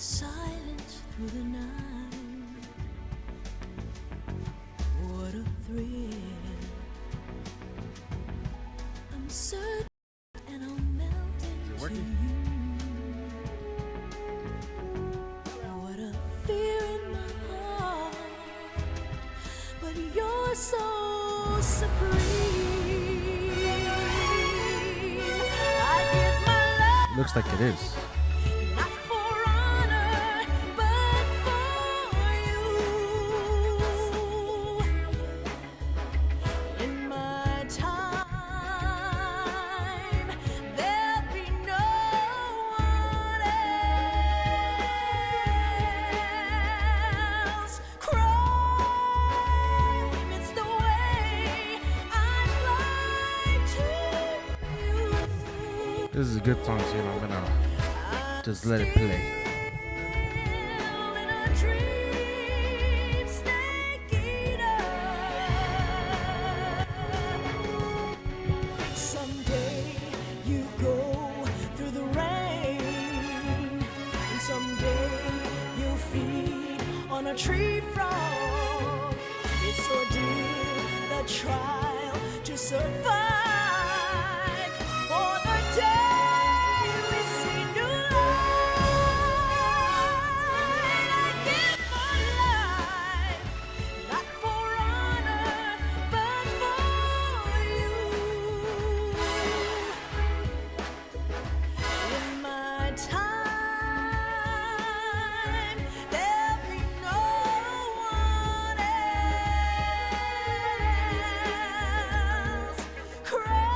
silence through the night. What a thrill. I'm certain and I'll melt into you. What a fear in my heart, but you're so supreme. I give my love. Looks like it is. This is a good song, so I'm gonna just let it play. Someday you go through the rain, and someday you'll feed on a tree frog. It's ordeal, the trial to survive. For the day we see new light, I give my life, not for honor, but for you. In my time, there'll be no one else. Crime,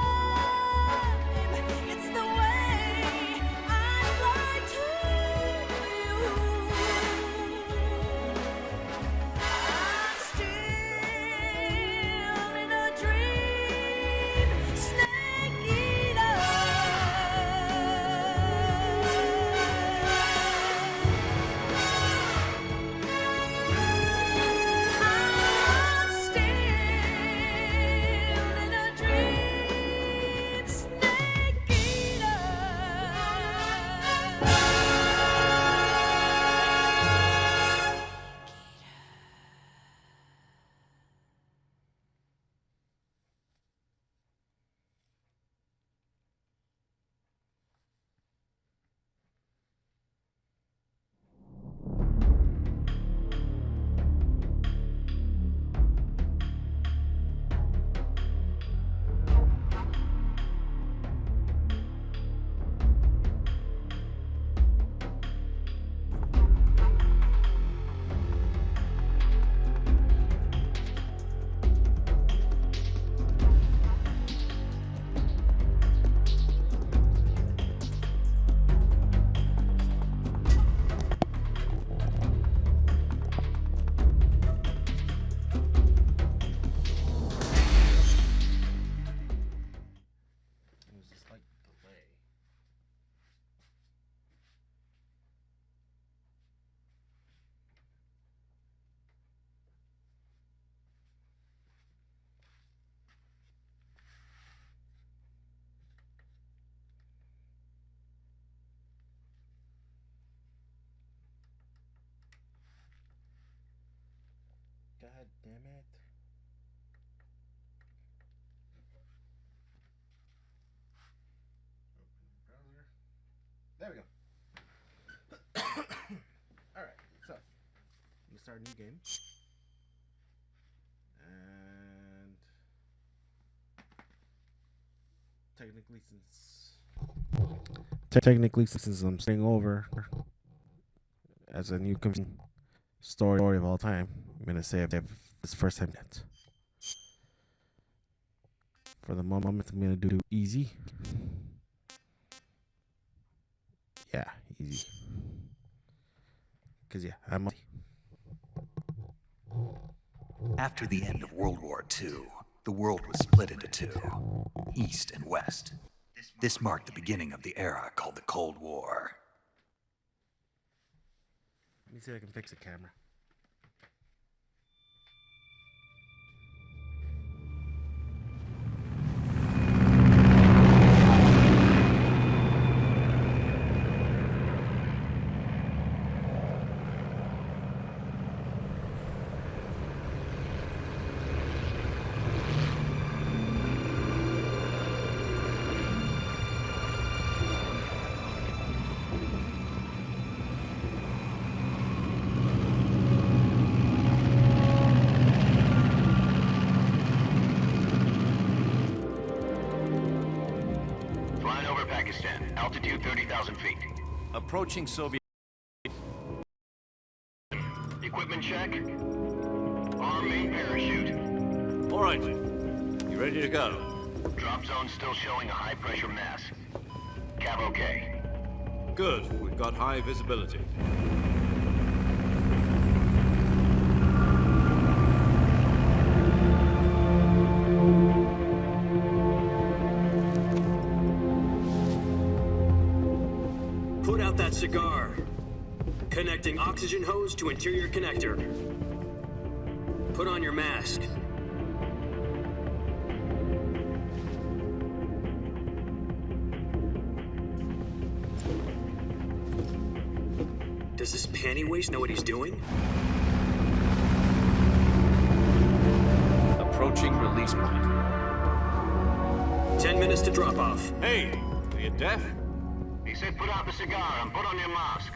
it's the way I'd lie to you. I'm still in a dream, snake eater. I'm still in a dream, snake eater. It was just like delay. God damn it. Open browser. There we go. Alright, so we start a new game. And technically since I'm starting over as a new story of all time, I'm gonna save this first time yet. For the moment, I'm gonna do easy. Yeah, easy. Cause yeah, I'm. After the end of World War II, the world was split into two, East and West. This marked the beginning of the era called the Cold War. Let me see if I can fix the camera. Afghanistan. Altitude 30,000 feet. Approaching Soviet... Equipment check. Arm main parachute. All right. You ready to go? Drop zone still showing a high pressure mass. Cav okay. Good. We've got high visibility. Put out that cigar. Connecting oxygen hose to interior connector. Put on your mask. Does this panty waste know what he's doing? Approaching release point. 10 minutes to drop off. Hey, are you deaf? He said put out the cigar and put on your mask.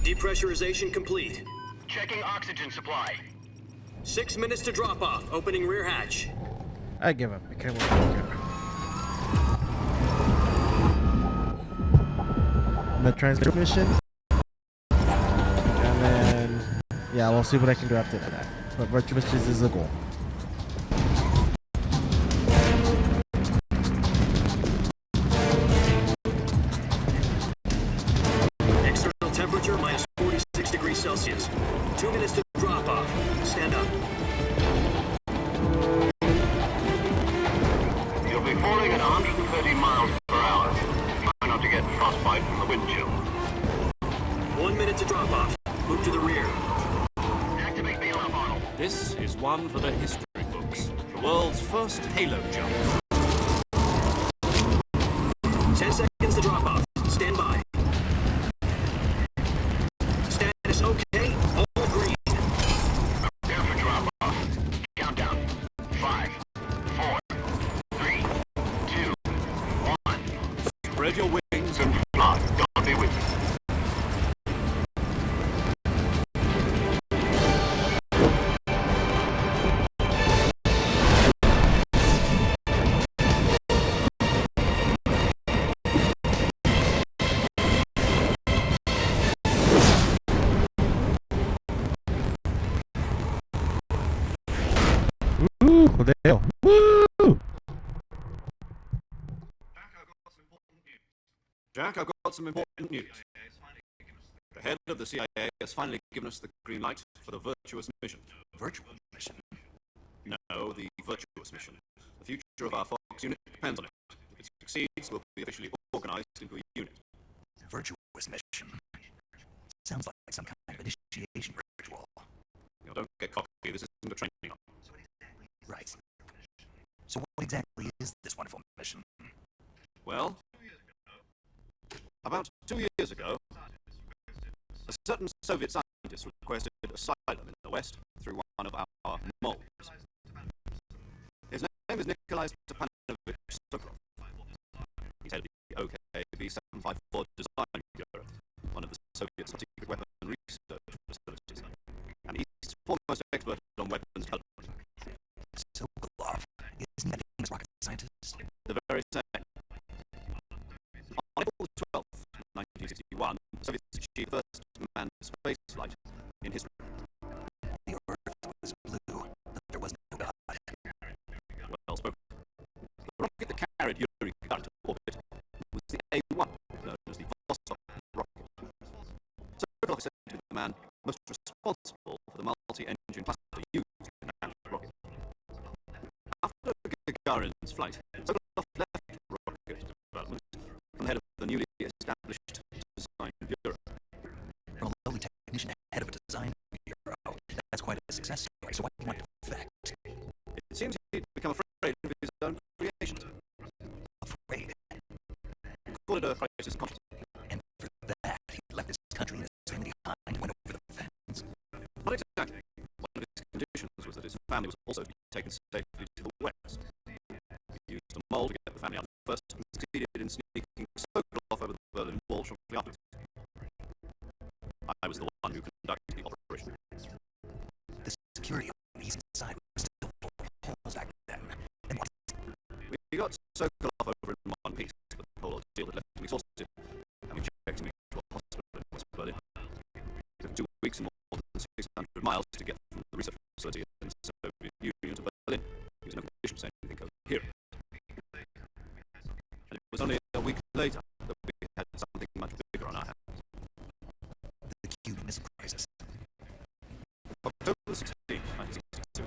Depressurization complete. Checking oxygen supply. 6 minutes to drop off. Opening rear hatch. I give up. I can't work with it. The transmission. And then, yeah, we'll see what I can do after that. But virtual missions is a goal. External temperature minus 46 degrees Celsius. 2 minutes to drop off. Stand up. You'll be falling at 130 miles per hour. Try not to get frostbite from the wind chill. 1 minute to drop off. Move to the rear. Activate the alarm model. This is one for the history books. The world's first Halo jump. 10 seconds to drop off. Stand by. Status okay. All green. Prepare for drop off. Countdown. 5, 4, 3, 2, 1. Spread your wings And fly. God be with you. Woo! Rodeo. Woo! Jack, I've got some important news. The head of the CIA has finally given us the green light for the virtuous mission. Virtual mission. No, the virtuous mission. The future of our Fox unit depends on it. If it succeeds, we'll be officially organized into a unit. Virtuous mission. Sounds like some kind of initiation ritual. Now, don't get cocky. This isn't a training arm. Right. So what exactly is this wonderful mission? Well, about 2 years ago, a certain Soviet scientist requested asylum in the West through one of our moles. His name is Nikolai Stepanovich Sokolov. He's head of the OKB-754 Design Bureau, one of the Soviet secret weapon research facilities, and he's foremost expert on weapons development. Sokolov. Isn't that famous rocket scientist? The very same. On April 12th, 1961, the Soviets achieved the first manned space flight in history. The Earth was blue, but there was no God. Well spoken. The rocket that carried Yuri Gagarin to orbit was the A-1, known as the Vostok rocket. Sokolov said to the man most responsible for the multi-engine cluster used in that rocket. After Gagarin's flight, Sokolov left rocket development and head of the newly established Design Bureau. From a lowly technician head of a design bureau, that's quite a success story. So what do you want to affect? It seems he'd become afraid of his own creations. Afraid. Call it a crisis of conscience. And for that, he left his country and his family behind and went over the fence. Not exactly. One of his conditions was that his family was also to be taken safely to the West. He used a mole to get the family out first and succeeded in Sokolov over in one piece, but the whole ordeal had left him exhausted, having checked me to a hospital in West Berlin. It took 2 weeks and more than 600 miles to get from the research facility in the Soviet Union to Berlin. He was in no condition to say anything coherent. And it was only a week later that we had something much bigger on our hands. The Cuban Missile Crisis. October 16, 1962,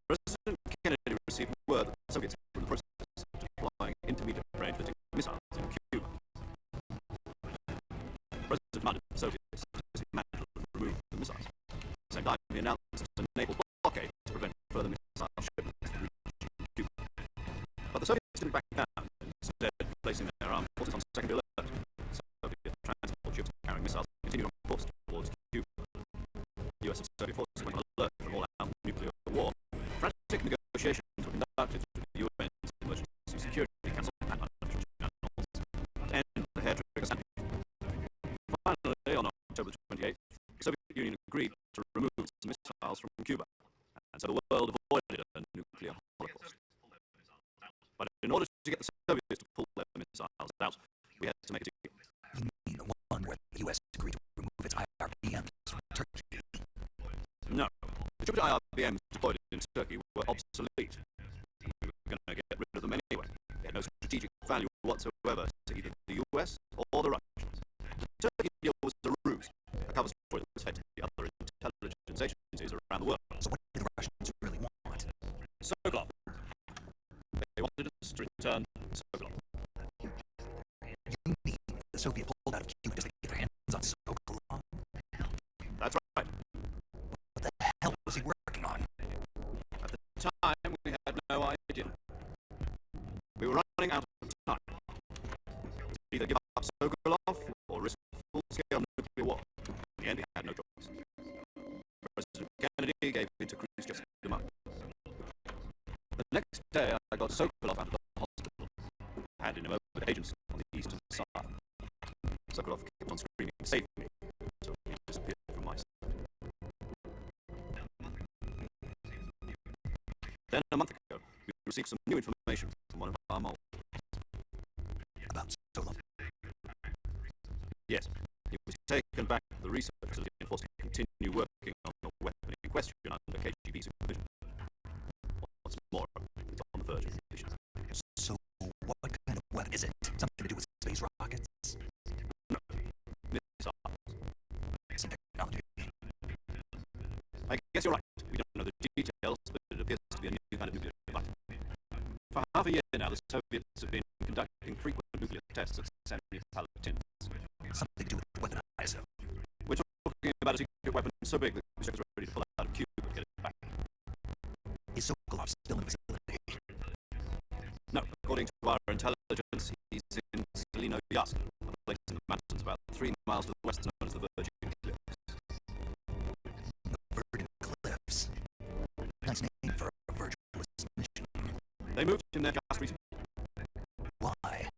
President Kennedy received word that the Soviets were in the process of deploying intermediate-range missiles in Cuba. The President demanded the Soviets to dismantle and remove the missiles. At the same time, he announced a naval blockade to prevent further missile shipments to reach Cuba. But the Soviets didn't back down, instead placing their armed forces on secondary alert. Soviet transport ships carrying missiles continued on course towards Cuba. US and Soviet forces went on alert from all-out nuclear war. Frantic negotiations were conducted through the UN's Emergency Security Council and unofficial channels to end the hair-trigger standing. Finally, on October 28th, the Soviet Union agreed to remove some missiles from Cuba, and so the world avoided a nuclear holocaust. But in order to get the Soviets to pull their missiles out, we had to make a deal. You mean the one where the U.S. agreed to remove its IRBMs from Turkey? No, the Jupiter IRBMs deployed in Turkey were obsolete. We were going to get rid of them anyway. They had no strategic value whatsoever to either the US or the Russians. The Turkey deal was a ruse, a cover story that was fed to the other intelligence agencies around the world. So what did the Russians really want? Sokolov. They wanted us to return Sokolov. You mean the Soviets pulled out of Cuba just to get their hands on Sokolov? That's right. What the hell was he working on? At the time, we had no idea. We were running out of time. To either give up Sokolov or risk full-scale nuclear war. In the end, we had no choice. President Kennedy gave in to Khrushchev's demand. The next day, I got Sokolov out of the hospital, handed him over to agents on the eastern side. Sokolov kept on screaming, "Save me!" until he disappeared from my sight. Then, a month ago, we received some new information from one of our moles. About Sokolov? Yes, he was taken back to the research facility and forced to continue working on the weapon in question under KGB supervision. What's more, it's on the verge of completion. So what kind of weapon is it? Something to do with space rockets? No, missiles. Some technology? I guess you're right. We don't know the details, but it appears to be a new kind of nuclear device. For half a year now, the Soviets have been conducting frequent nuclear tests of Semipalatinsk. Something to do with the weapon, I assume. We're talking about a secret weapon so big that Khrushchev is ready to pull out of Cuba and get it back. Is Sokolov still in the facility? No, according to our intelligence, he's in Selinoyarsk, a place in the mountains about 3 miles to the west known as the Virgin Cliffs. The Virgin Cliffs. Nice name for a virtuous mission. They moved him there just recently. Why?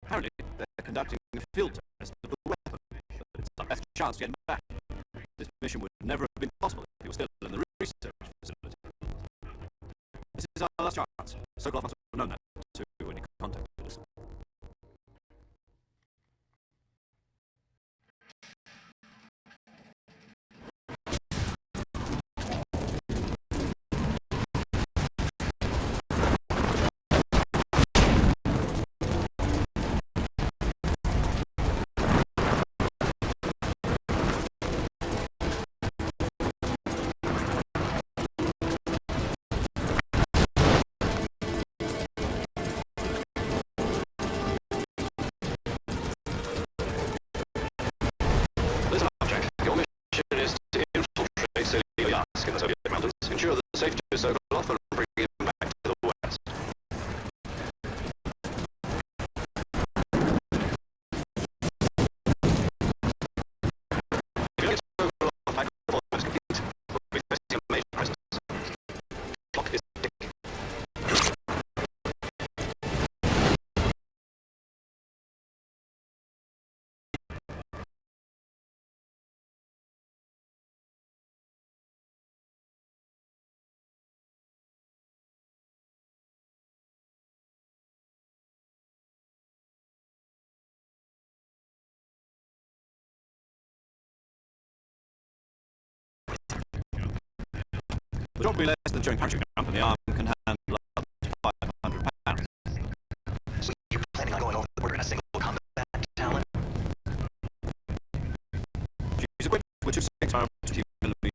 Apparently, they're conducting a field test of the weapon, but it's our best chance to get him back. This mission would never have been possible if he was still in the research facility. This is our last chance. Sokolov must have known that. The drop will be less than during parachute jump, and the arm can handle up to 500 pounds. So you're planning on going over the border in a single combat talent? She's equipped with two 6mm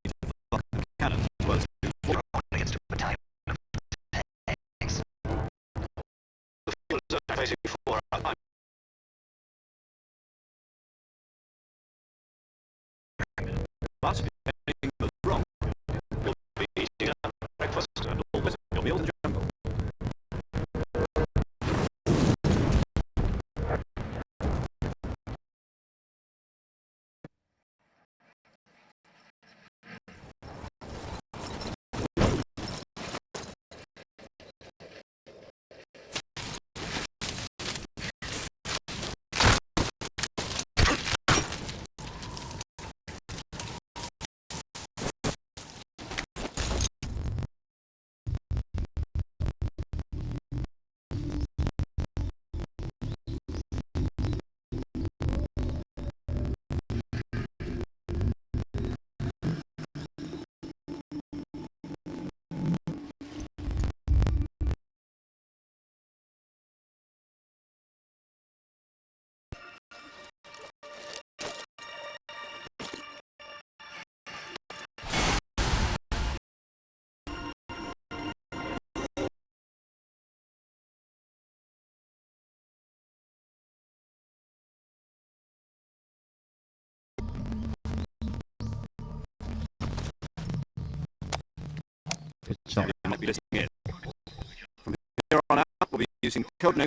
Vulcan cannons, as well as two You're going against a battalion of tanks. The field is facing 4 I'm But if anything goes wrong, you'll be eating breakfast and all the your meals in the jungle. Good Some job. of you might be listening in. From here on out, we'll be using codename.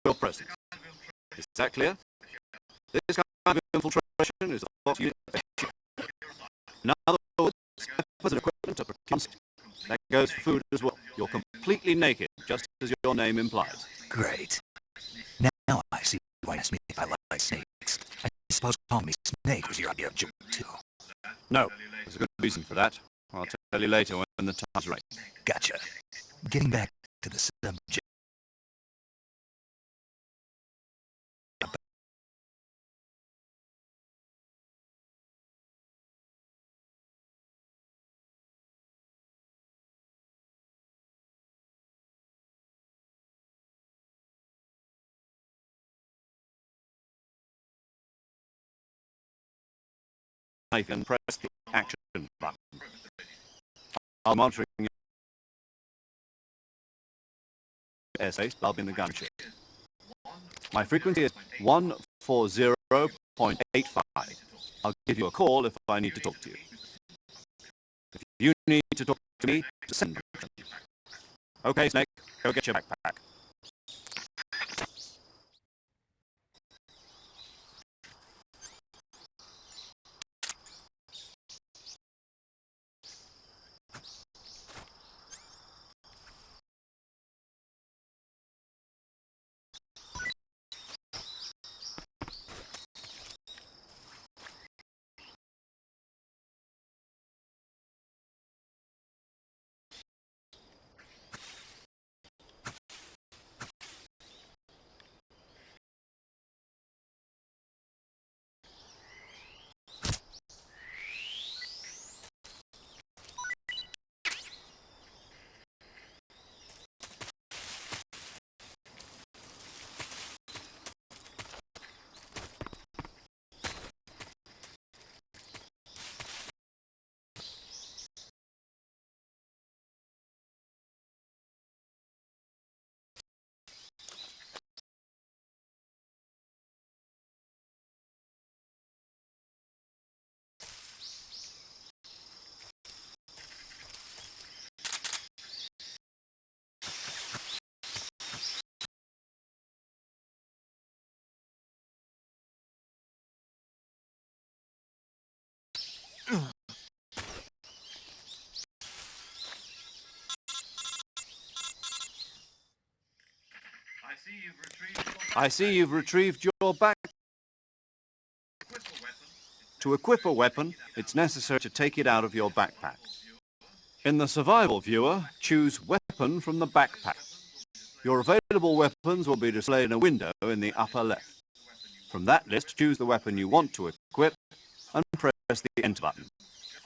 Your presence. Is that clear? This kind of infiltration is thought used. In other words, weapons and equipment are procured. That goes for food as well. You're completely naked, just as your name implies. Great. Now I see why you asked me if I like snakes. I suppose calling me Snake was your idea of joke, too. No, there's a good reason for that. I'll tell you later when the time's right. Gotcha. Getting back to the subject. Knife and press the action button. I'm monitoring your airspace. I'll be in the gunship. My frequency is 140.85. I'll give you a call if I need to talk to you. If you need to talk to me, send me. Okay, Snake, go get your backpack. I see you've retrieved your back. To equip a weapon, it's necessary to take it out of your backpack. In the survival viewer, choose Weapon from the backpack. Your available weapons will be displayed in a window in the upper left. From that list, choose the weapon you want to equip and press the Enter button.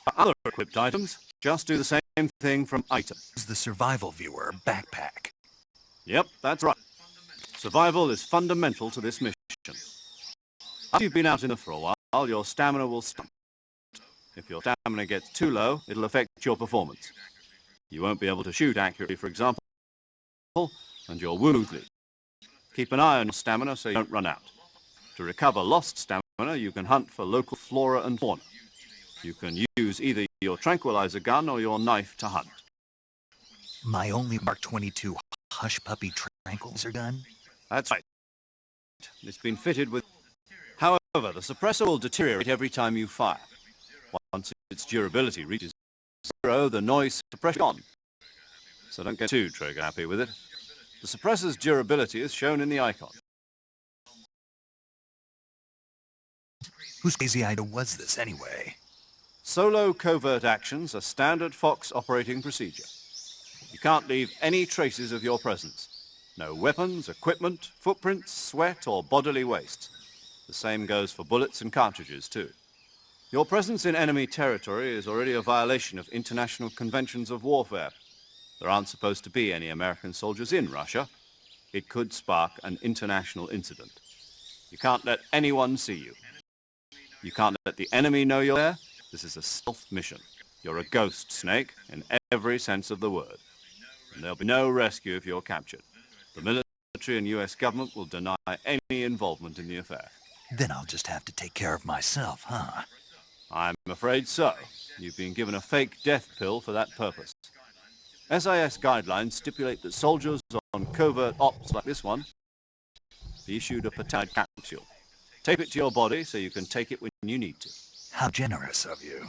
For other equipped items, just do the same thing from Item. Use the survival viewer backpack. Yep, that's right. Survival is fundamental to this mission. After you've been out in the for a while, your stamina will slump. If your stamina gets too low, it'll affect your performance. You won't be able to shoot accurately, for example, and you'll wound smoothly. Keep an eye on your stamina so you don't run out. To recover lost stamina, you can hunt for local flora and fauna. You can use either your tranquilizer gun or your knife to hunt. My only Mark 22 Hush Puppy tranquilizer gun? That's right. It's been fitted with... However, the suppressor will deteriorate every time you fire. Once its durability reaches 0, the noise suppression is gone. So don't get too trigger happy with it. The suppressor's durability is shown in the icon. Whose crazy idea was this anyway? Solo covert actions are standard Fox operating procedure. You can't leave any traces of your presence. No weapons, equipment, footprints, sweat, or bodily waste. The same goes for bullets and cartridges, too. Your presence in enemy territory is already a violation of international conventions of warfare. There aren't supposed to be any American soldiers in Russia. It could spark an international incident. You can't let anyone see you. You can't let the enemy know you're there. This is a stealth mission. You're a ghost, Snake, in every sense of the word. And there'll be no rescue if you're captured. The military and US government will deny any involvement in the affair. Then I'll just have to take care of myself, huh? I'm afraid so. You've been given a fake death pill for that purpose. SIS guidelines stipulate that soldiers on covert ops like this one be issued a peptide capsule. Tape it to your body so you can take it when you need to. How generous of you.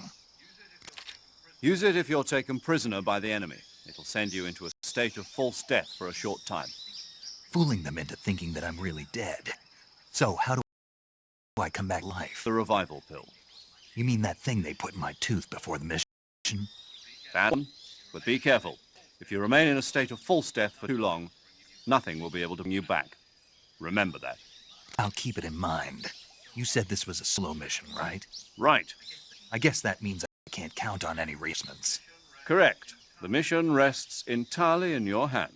Use it if you're taken prisoner by the enemy. It'll send you into a state of false death for a short time. Fooling them into thinking that I'm really dead. So how do I come back to life? The revival pill. You mean that thing they put in my tooth before the mission? That one. But be careful. If you remain in a state of false death for too long, nothing will be able to bring you back. Remember that. I'll keep it in mind. You said this was a solo mission, right? Right. I guess that means I can't count on any reinforcements. Correct. The mission rests entirely in your hands.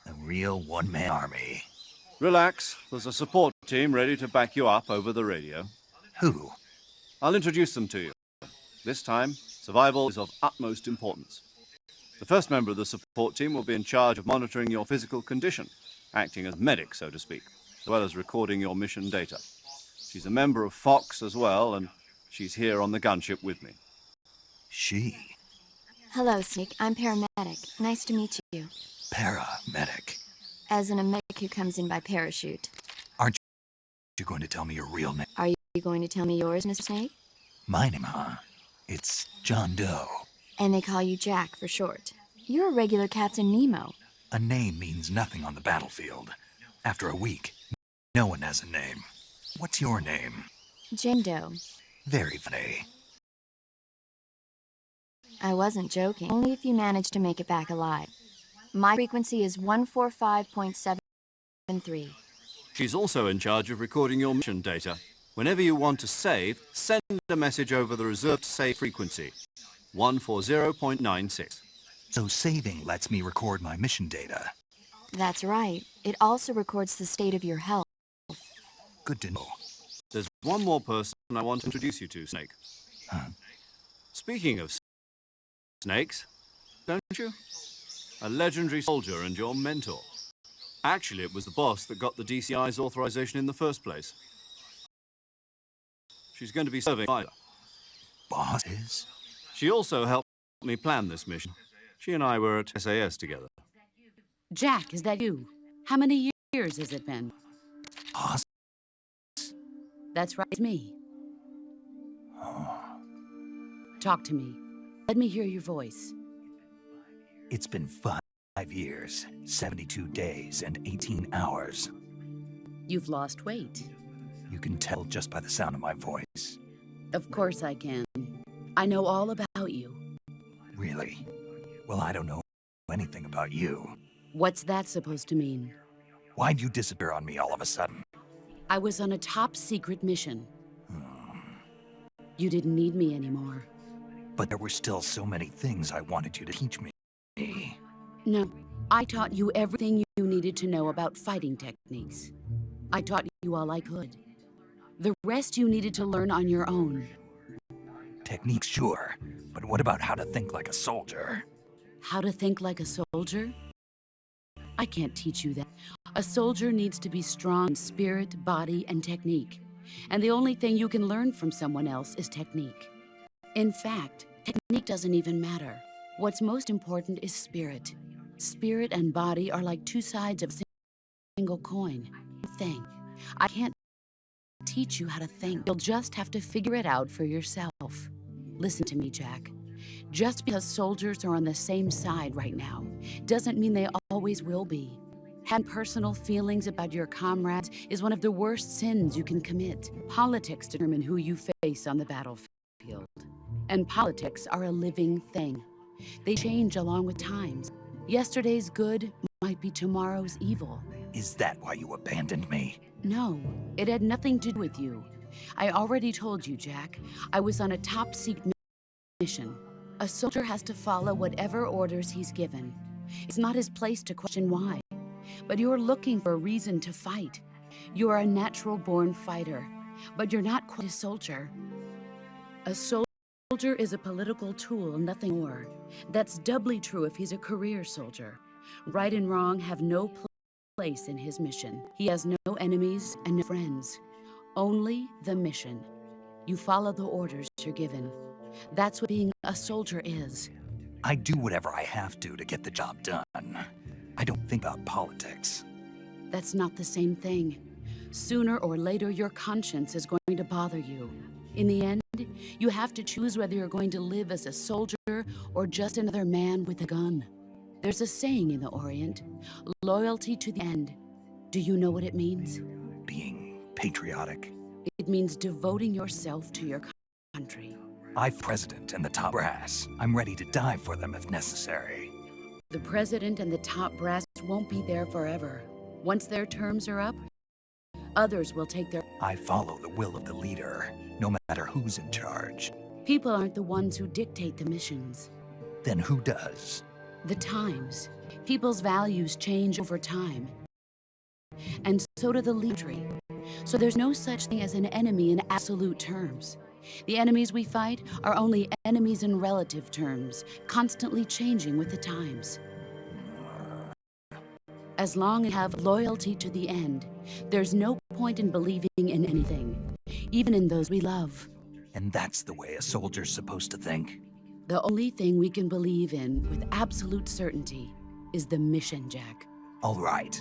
A real one-man army. Relax. There's a support team ready to back you up over the radio. Who? I'll introduce them to you. This time, survival is of utmost importance. The first member of the support team will be in charge of monitoring your physical condition, acting as medic, so to speak, as well as recording your mission data. She's a member of Fox as well, and she's here on the gunship with me. She? Hello, Snake. I'm paramedic. Nice to meet you. Paramedic. As in a medic who comes in by parachute. Aren't you going to tell me your real name? Are you going to tell me yours, Mr. Snake? My name, huh? It's John Doe. And they call you Jack for short. You're a regular Captain Nemo. A name means nothing on the battlefield. After a week, no one has a name. What's your name? Jane Doe. Very funny. I wasn't joking. Only if you manage to make it back alive. My frequency is 145.73. She's also in charge of recording your mission data. Whenever you want to save, send a message over the reserved save frequency, 140.96. So saving lets me record my mission data. That's right. It also records the state of your health. Good to know. There's one more person I want to introduce you to, Snake. Huh? Speaking of snakes, don't you? A legendary soldier and your mentor. Actually, it was the boss that got the DCI's authorization in the first place. She's going to be serving either. Boss is? She also helped me plan this mission. She and I were at SAS together. Jack, is that you? How many years has it been? Boss? That's right, it's me. Talk to me. Let me hear your voice. It's been 5 5 years, 72 days, and 18 hours. You've lost weight. You can tell just by the sound of my voice. Of course I can. I know all about you. Really? Well, I don't know anything about you. What's that supposed to mean? Why'd you disappear on me all of a sudden? I was on a top secret mission. You didn't need me anymore. But there were still so many things I wanted you to teach me. No, I taught you everything you needed to know about fighting techniques. I taught you all I could. The rest you needed to learn on your own. Techniques, sure. But what about how to think like a soldier? How to think like a soldier? I can't teach you that. A soldier needs to be strong in spirit, body, and technique. And the only thing you can learn from someone else is technique. In fact, technique doesn't even matter. What's most important is spirit. Spirit and body are like two sides of a single coin. Thing. I can't teach you how to think. You'll just have to figure it out for yourself. Listen to me, Jack. Just because soldiers are on the same side right now doesn't mean they always will be. Having personal feelings about your comrades is one of the worst sins you can commit. Politics determine who you face on the battlefield. And politics are a living thing. They change along with times. Yesterday's good might be tomorrow's evil. Is that why you abandoned me? No, it had nothing to do with you. I already told you, Jack. I was on a top secret mission. A soldier has to follow whatever orders he's given. It's not his place to question why. But you're looking for a reason to fight. You are a natural-born fighter, but you're not quite a soldier. A soldier is a political tool, nothing more. That's doubly true if he's a career soldier. Right and wrong have no place in his mission. He has no enemies and no friends. Only the mission. You follow the orders you're given. That's what being a soldier is. I do whatever I have to get the job done. I don't think about politics. That's not the same thing. Sooner or later, your conscience is going to bother you. In the end, you have to choose whether you're going to live as a soldier or just another man with a gun. There's a saying in the Orient, loyalty to the end. Do you know what it means? Being patriotic. It means devoting yourself to your country. I'm president and the top brass. I'm ready to die for them if necessary. The president and the top brass won't be there forever. Once their terms are up, others will take their... I follow the will of the leader, no matter who's in charge. People aren't the ones who dictate the missions. Then who does? The times. People's values change over time. And so do the leader. So there's no such thing as an enemy in absolute terms. The enemies we fight are only enemies in relative terms, constantly changing with the times. As long as you have loyalty to the end, there's no point in believing in anything, even in those we love. And that's the way a soldier's supposed to think? The only thing we can believe in with absolute certainty is the mission, Jack. All right,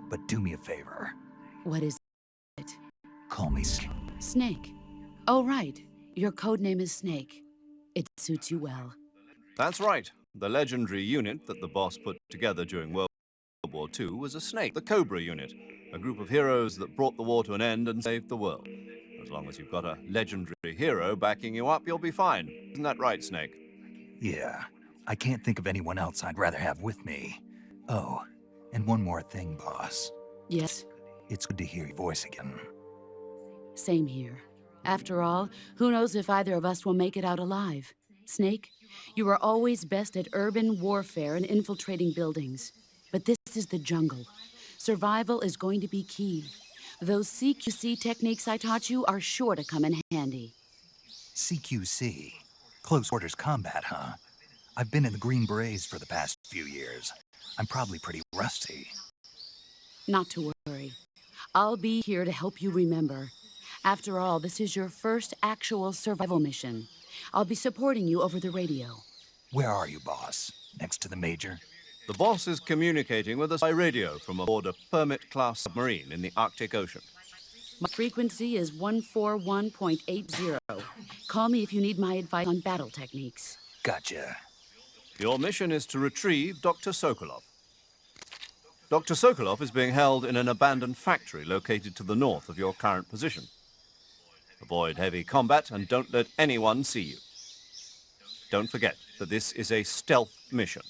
but do me a favor. What is it? Call me Snake. Oh, right. Your code name is Snake. It suits you well. That's right. The legendary unit that the boss put together during World War II was a Snake, the Cobra unit, a group of heroes that brought the war to an end and saved the world. As long as you've got a legendary hero backing you up, you'll be fine. Isn't that right, Snake? Yeah, I can't think of anyone else I'd rather have with me. Oh, and one more thing, boss. Yes? It's good to hear your voice again. Same here. After all, who knows if either of us will make it out alive? Snake, you are always best at urban warfare and infiltrating buildings. But this is the jungle. Survival is going to be key. Those CQC techniques I taught you are sure to come in handy. CQC? Close quarters combat, huh? I've been in the Green Berets for the past few years. I'm probably pretty rusty. Not to worry. I'll be here to help you remember. After all, this is your first actual survival mission. I'll be supporting you over the radio. Where are you, boss? Next to the Major? The boss is communicating with us by radio from aboard a Permit-class submarine in the Arctic Ocean. My frequency is 141.80. Call me if you need my advice on battle techniques. Gotcha. Your mission is to retrieve Dr. Sokolov. Dr. Sokolov is being held in an abandoned factory located to the north of your current position. Avoid heavy combat and don't let anyone see you. Don't forget that this is a stealth mission.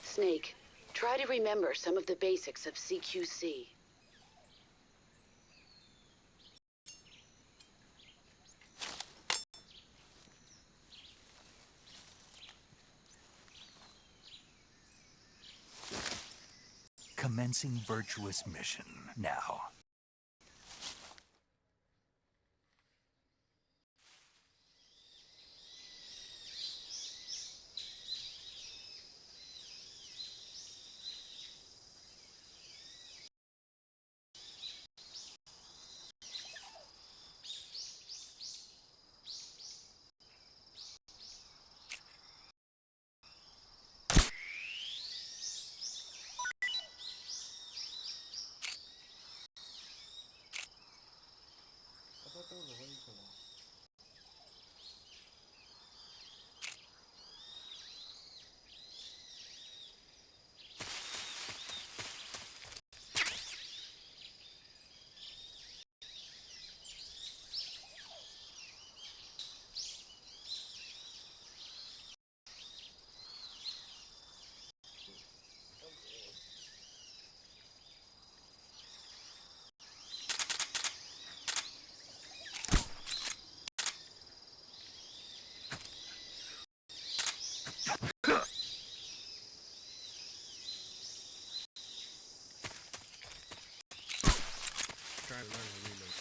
Snake, try to remember some of the basics of CQC. Commencing virtuous mission now. Try to learn to reload.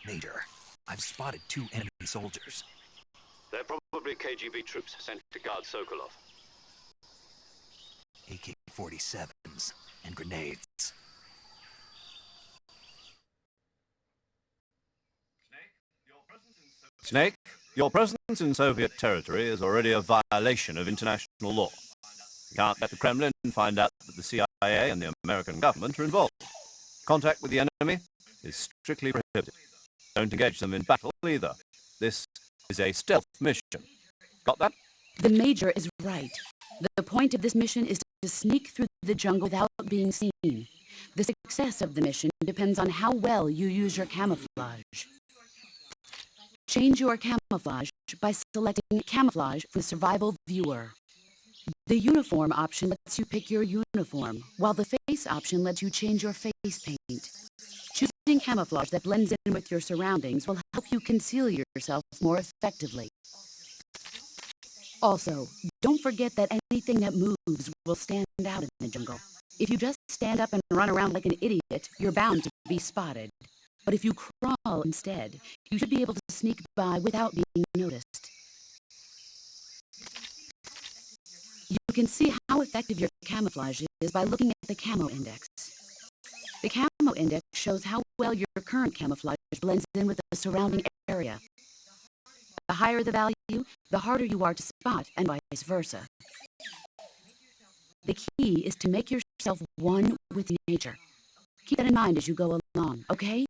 Major, I've spotted 2 enemy soldiers. They're probably KGB troops sent to guard Sokolov. AK-47s and grenades. Snake, your presence in Soviet territory is already a violation of international law. You can't let the Kremlin find out that the CIA and the American government are involved. Contact with the enemy is strictly prohibited. Don't engage them in battle either. This is a stealth mission. Got that? The Major is right. The point of this mission is to sneak through the jungle without being seen. The success of the mission depends on how well you use your camouflage. Change your camouflage by selecting Camouflage from Survival Viewer. The uniform option lets you pick your uniform, while the face option lets you change your face paint. Choosing camouflage that blends in with your surroundings will help you conceal yourself more effectively. Also, don't forget that anything that moves will stand out in the jungle. If you just stand up and run around like an idiot, you're bound to be spotted. But if you crawl instead, you should be able to sneak by without being noticed. You can see how effective your camouflage is by looking at the Camo Index. The Camo Index shows how well your current camouflage blends in with the surrounding area. The higher the value, the harder you are to spot, and vice versa. The key is to make yourself one with nature. Keep that in mind as you go along, okay?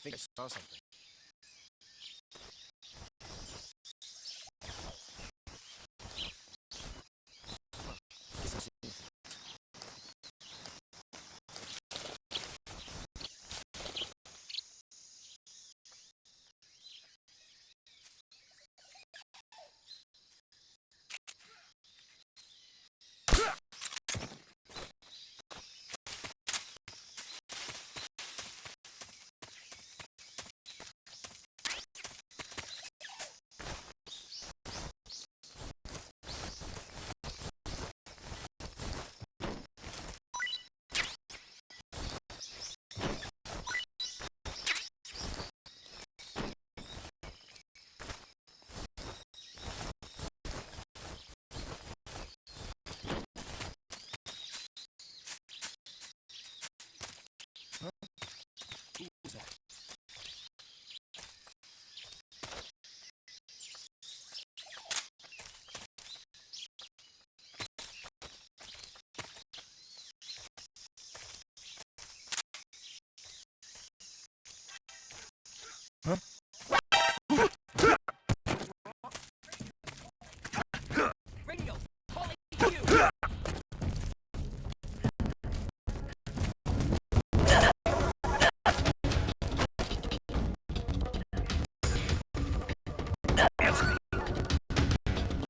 think I saw something.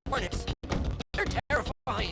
Hornets. They're terrifying.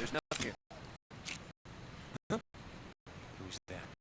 There's nothing here. Huh? Who's that?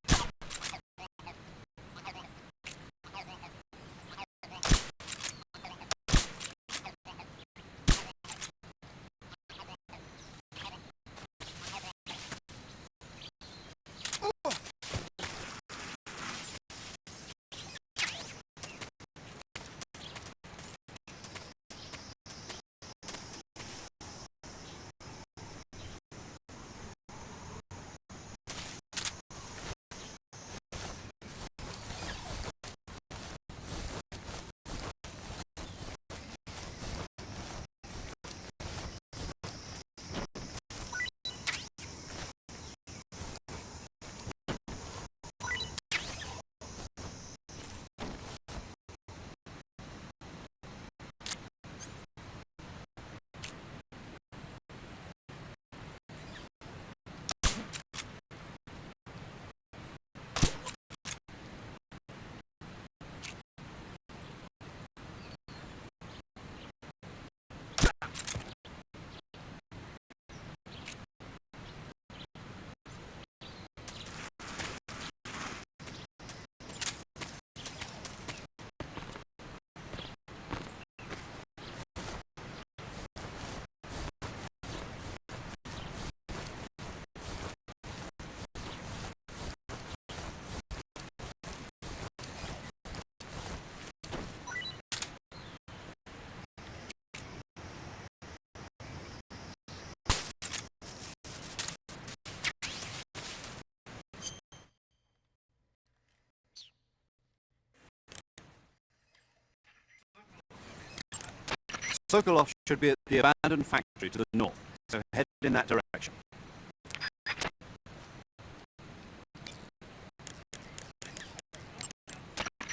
Sokolov should be at the abandoned factory to the north, so head in that direction.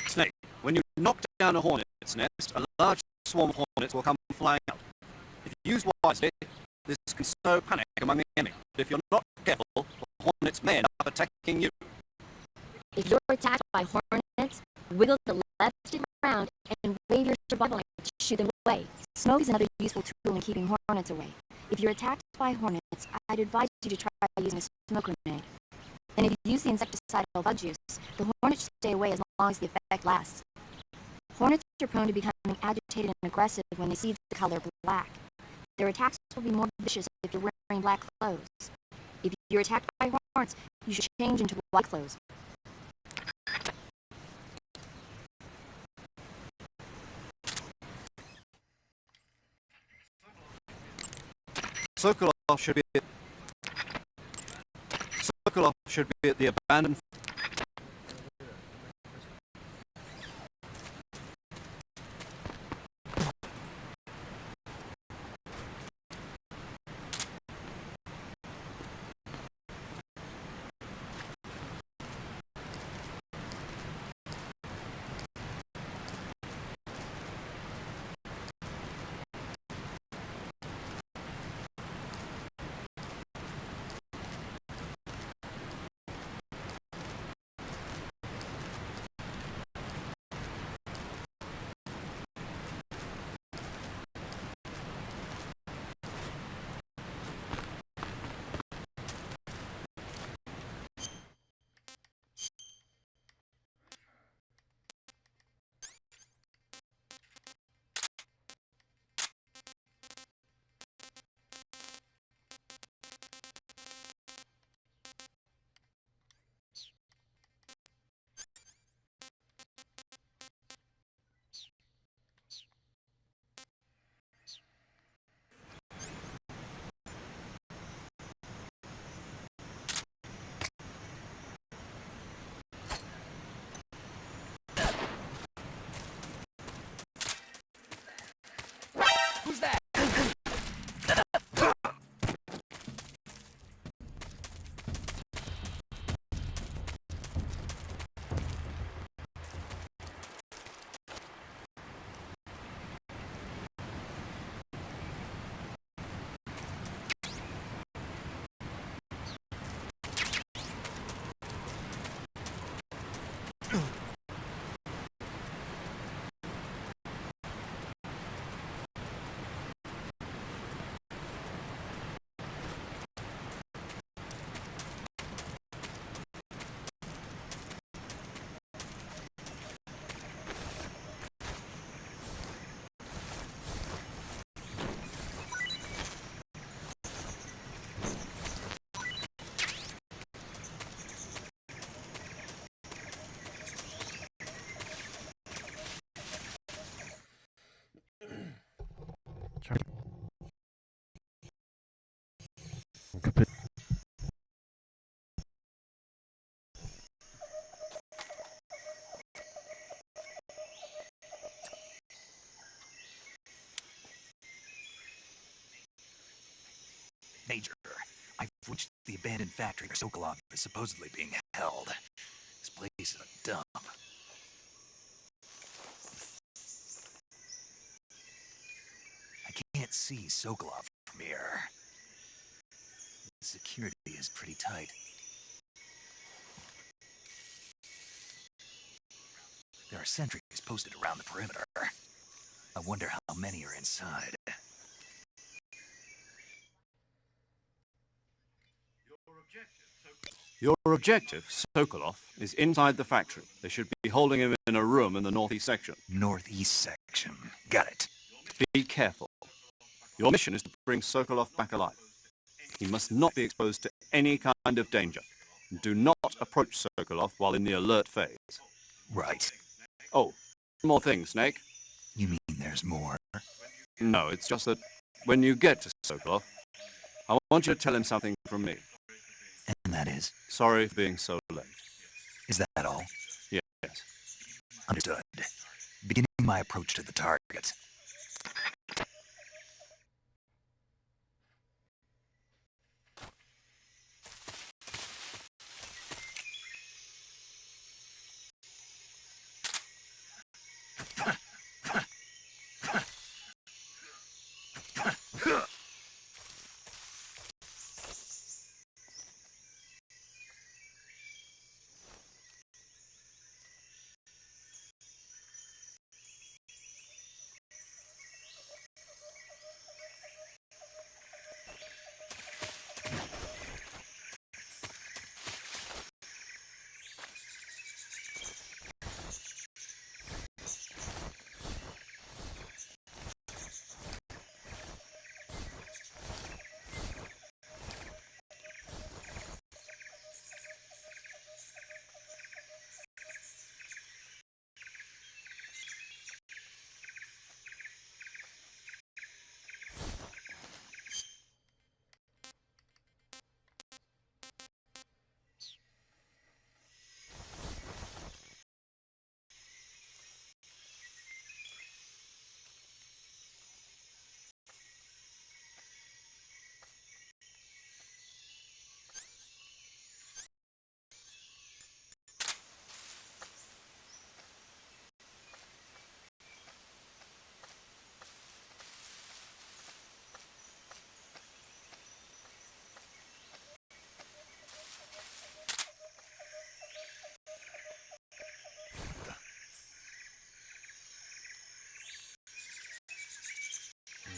Snake, when you knock down a hornet's nest, a large swarm of hornets will come flying out. If you use wisely, this can sow panic among the enemy. But if you're not careful, the hornets may end up attacking you. If you're attacked by hornets, wiggle the left stick around and wave your survival knife to shoot them away. Smoke is another useful tool in keeping hornets away. If you're attacked by hornets, I'd advise you to try using a smoke grenade. And if you use the insecticidal bug juice, the hornets should stay away as long as the effect lasts. Hornets are prone to becoming agitated and aggressive when they see the color black. Their attacks will be more vicious if you're wearing black clothes. If you're attacked by hornets, you should change into white clothes. Sokolov should be at the abandoned. Who's that? Major, I've reached the abandoned factory where Sokolov is supposedly being held. This place is a dump. I can't see Sokolov from here. The security is pretty tight. There are sentries posted around the perimeter. I wonder how many are inside. Your objective, Sokolov, is inside the factory. They should be holding him in a room in the northeast section. Northeast section. Got it. Be careful. Your mission is to bring Sokolov back alive. He must not be exposed to any kind of danger. Do not approach Sokolov while in the alert phase. Right. Oh, one more thing, Snake. You mean there's more? No, it's just that when you get to Sokolov, I want you to tell him something from me. And that is? Sorry for being so late. Is that all? Yes. Understood. Beginning my approach to the target.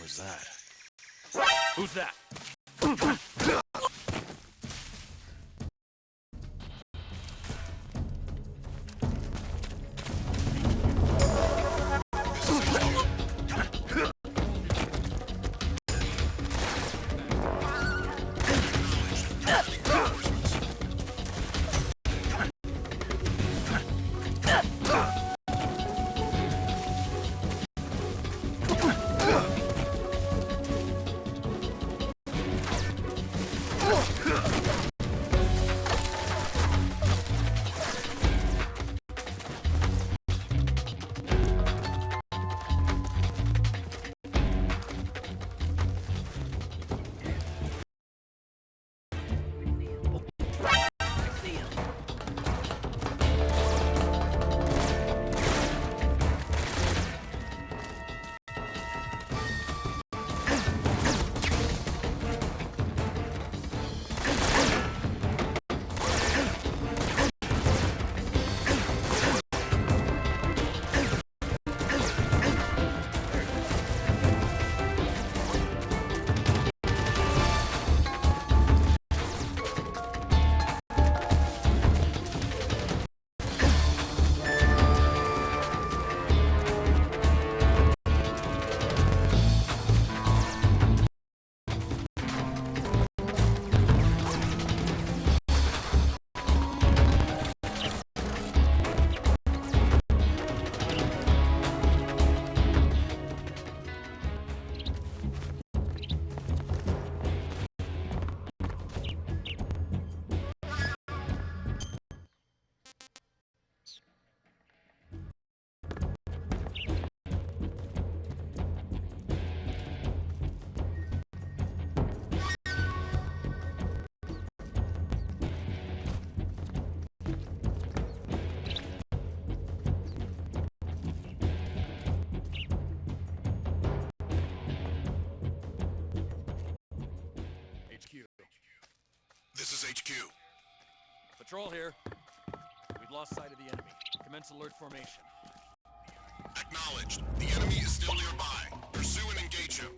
was that? Who's that? HQ. This is HQ. Patrol here. We've lost sight of the enemy. Commence alert formation. Acknowledged. The enemy is still nearby. Pursue and engage him.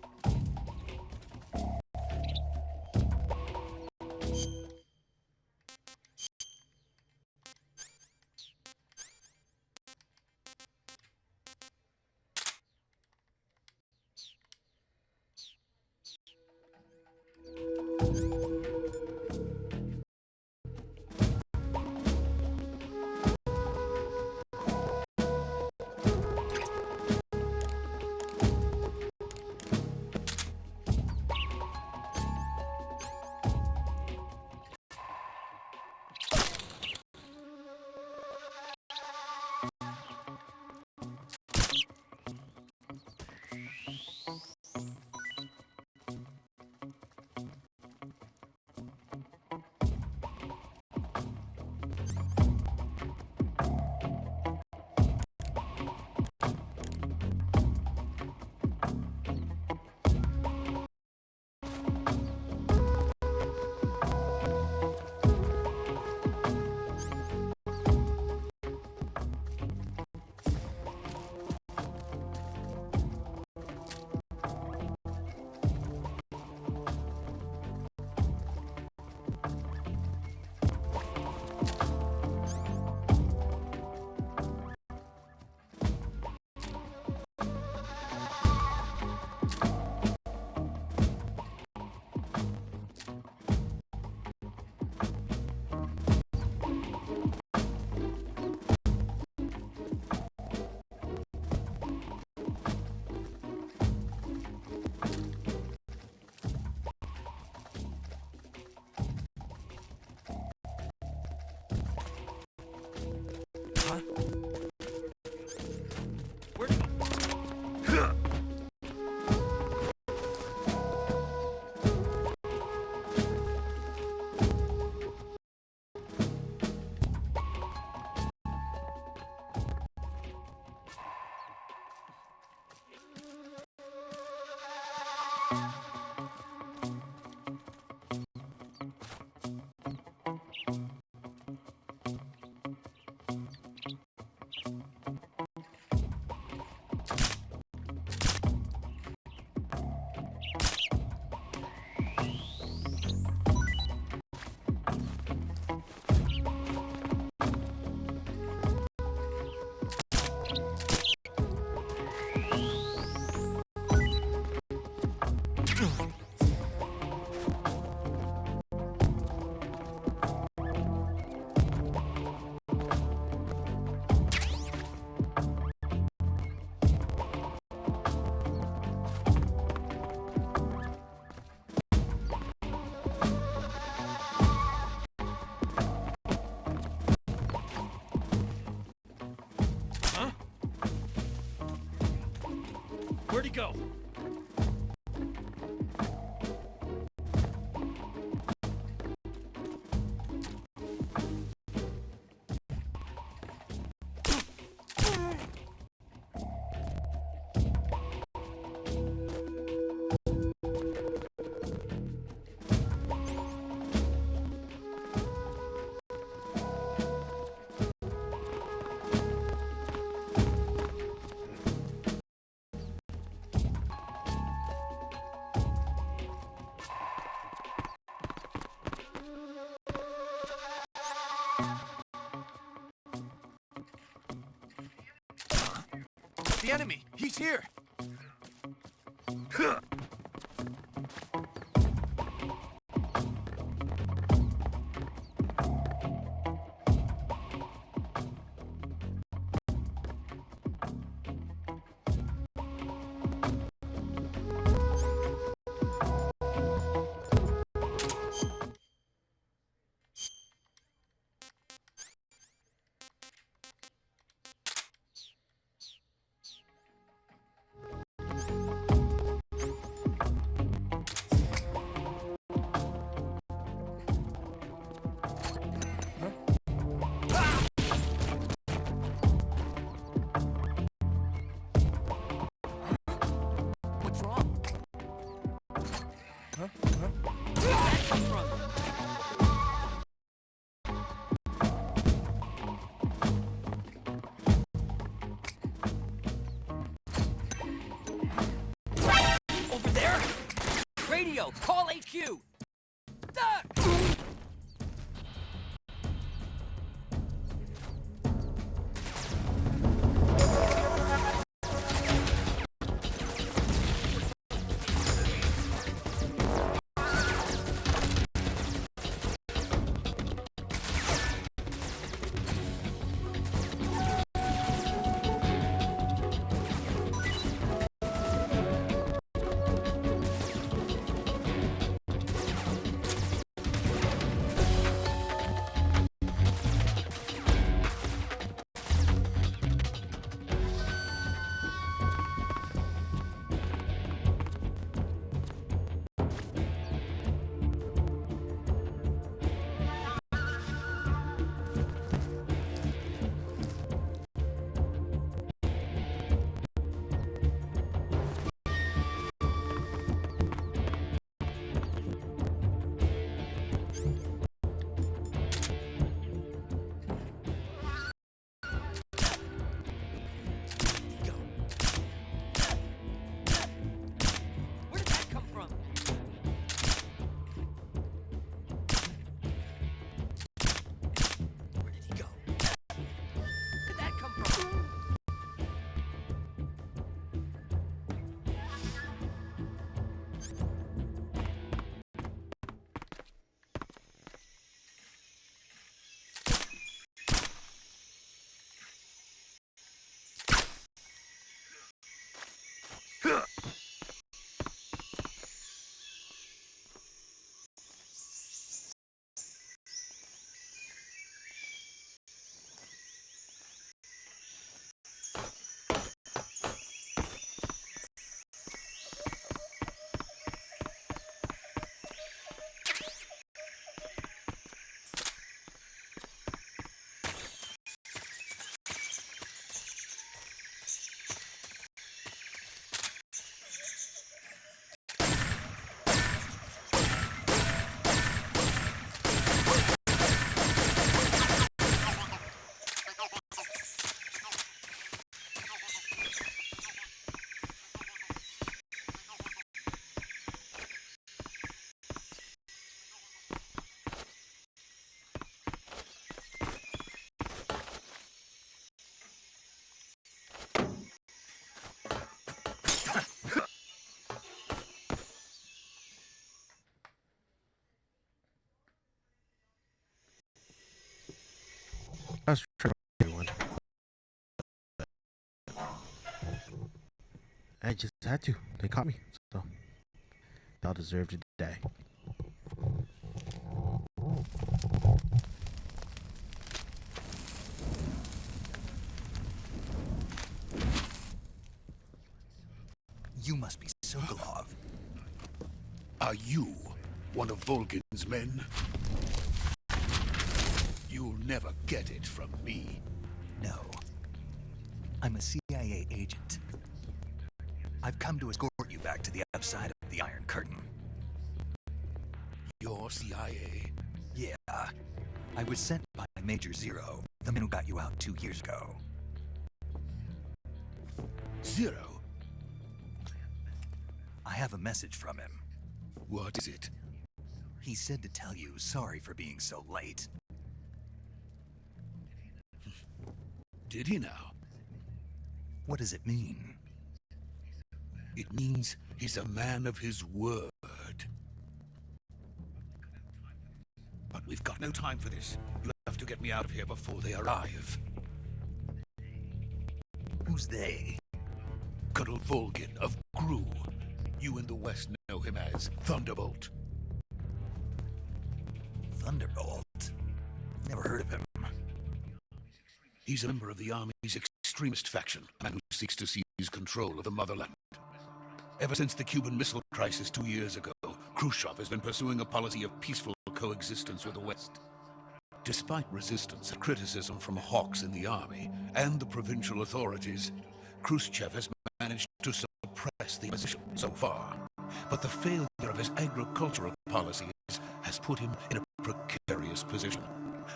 Where'd he go? The enemy! He's here! What's wrong? Huh? Where'd that come from? Over there? Radio, call HQ! Duck! Where did that come from? Where did he go? Where did that come from? I was trying to everyone. I just had to. They caught me, so y'all deserve to die. You must be Sokolov. Are you one of Volgin's men? You'll never get it from me. No. I'm a CIA agent. I've come to escort you back to the other side of the Iron Curtain. You're CIA? Yeah. I was sent by Major Zero, the man who got you out 2 years ago. Zero? I have a message from him. What is it? He said to tell you sorry for being so late. Did he now? What does it mean? It means he's a man of his word. But we've got no time for this. You'll have to get me out of here before they arrive. Who's they? Colonel Volgin of GRU. You in the West know him as Thunderbolt. Thunderbolt? Never heard of him. He's a member of the Army's extremist faction, a man who seeks to seize control of the motherland. Ever since the Cuban Missile Crisis 2 years ago, Khrushchev has been pursuing a policy of peaceful coexistence with the West. Despite resistance and criticism from hawks in the army and the provincial authorities, Khrushchev has managed to suppress the opposition so far. But the failure of his agricultural policies has put him in a precarious position.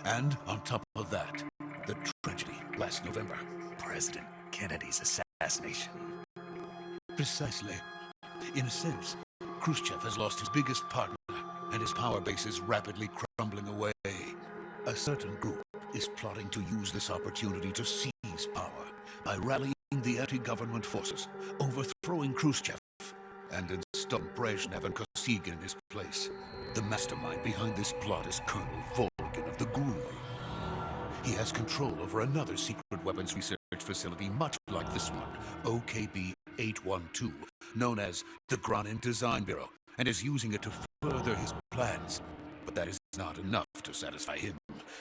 And on top of that, the tragedy last November. President Kennedy's assassination. Precisely. In a sense, Khrushchev has lost his biggest partner, and his power base is rapidly crumbling away. A certain group is plotting to use this opportunity to seize power by rallying the anti-government forces, overthrowing Khrushchev, and installing Brezhnev and Kosygin in his place. The mastermind behind this plot is Colonel Volgin of the GRU. He has control over another secret weapons research facility much like this one, OKB-812, known as the Granin Design Bureau, and is using it to further his plans. But that is not enough to satisfy him.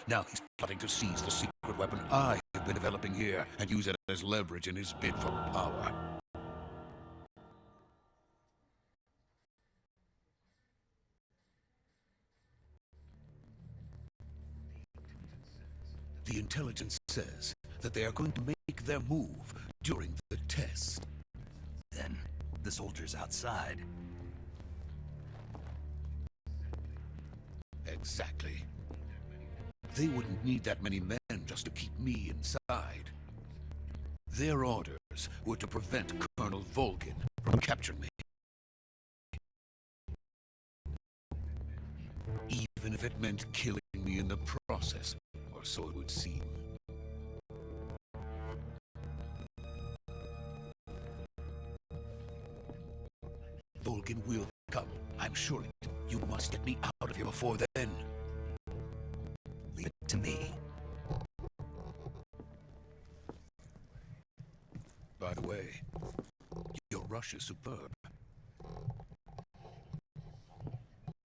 Now he's plotting to seize the secret weapon I have been developing here and use it as leverage in his bid for power. The intelligence says that they are going to make their move during the test. Then, the soldiers outside. Exactly. They wouldn't need that many men just to keep me inside. Their orders were to prevent Colonel Volgin from capturing me. Even if it meant killing me in the process, or so it would seem. Volgin will come, I'm sure of it. You must get me out of here before then. Leave it to me. By the way, your Rush is superb.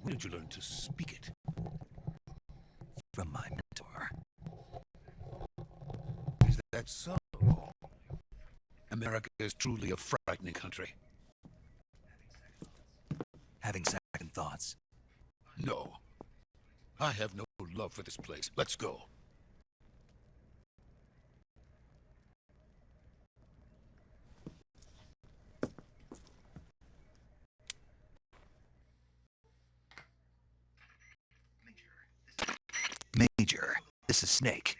When did you learn to speak it? From my mentor. Is that so? America is truly a frightening country. Having second thoughts? No. I have no love for this place. Let's go. Major, this is Snake.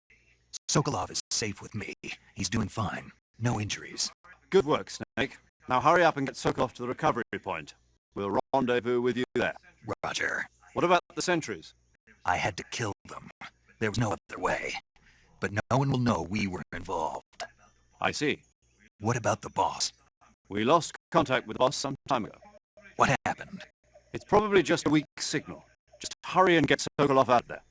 Sokolov is safe with me. He's doing fine. No injuries. Good work, Snake. Now hurry up and get Sokolov to the recovery point. We'll rendezvous with you there. Roger. What about the sentries? I had to kill them. There was no other way. But no one will know we were involved. I see. What about the boss? We lost contact with the boss some time ago. What happened? It's probably just a weak signal. Just hurry and get Sokolov out there.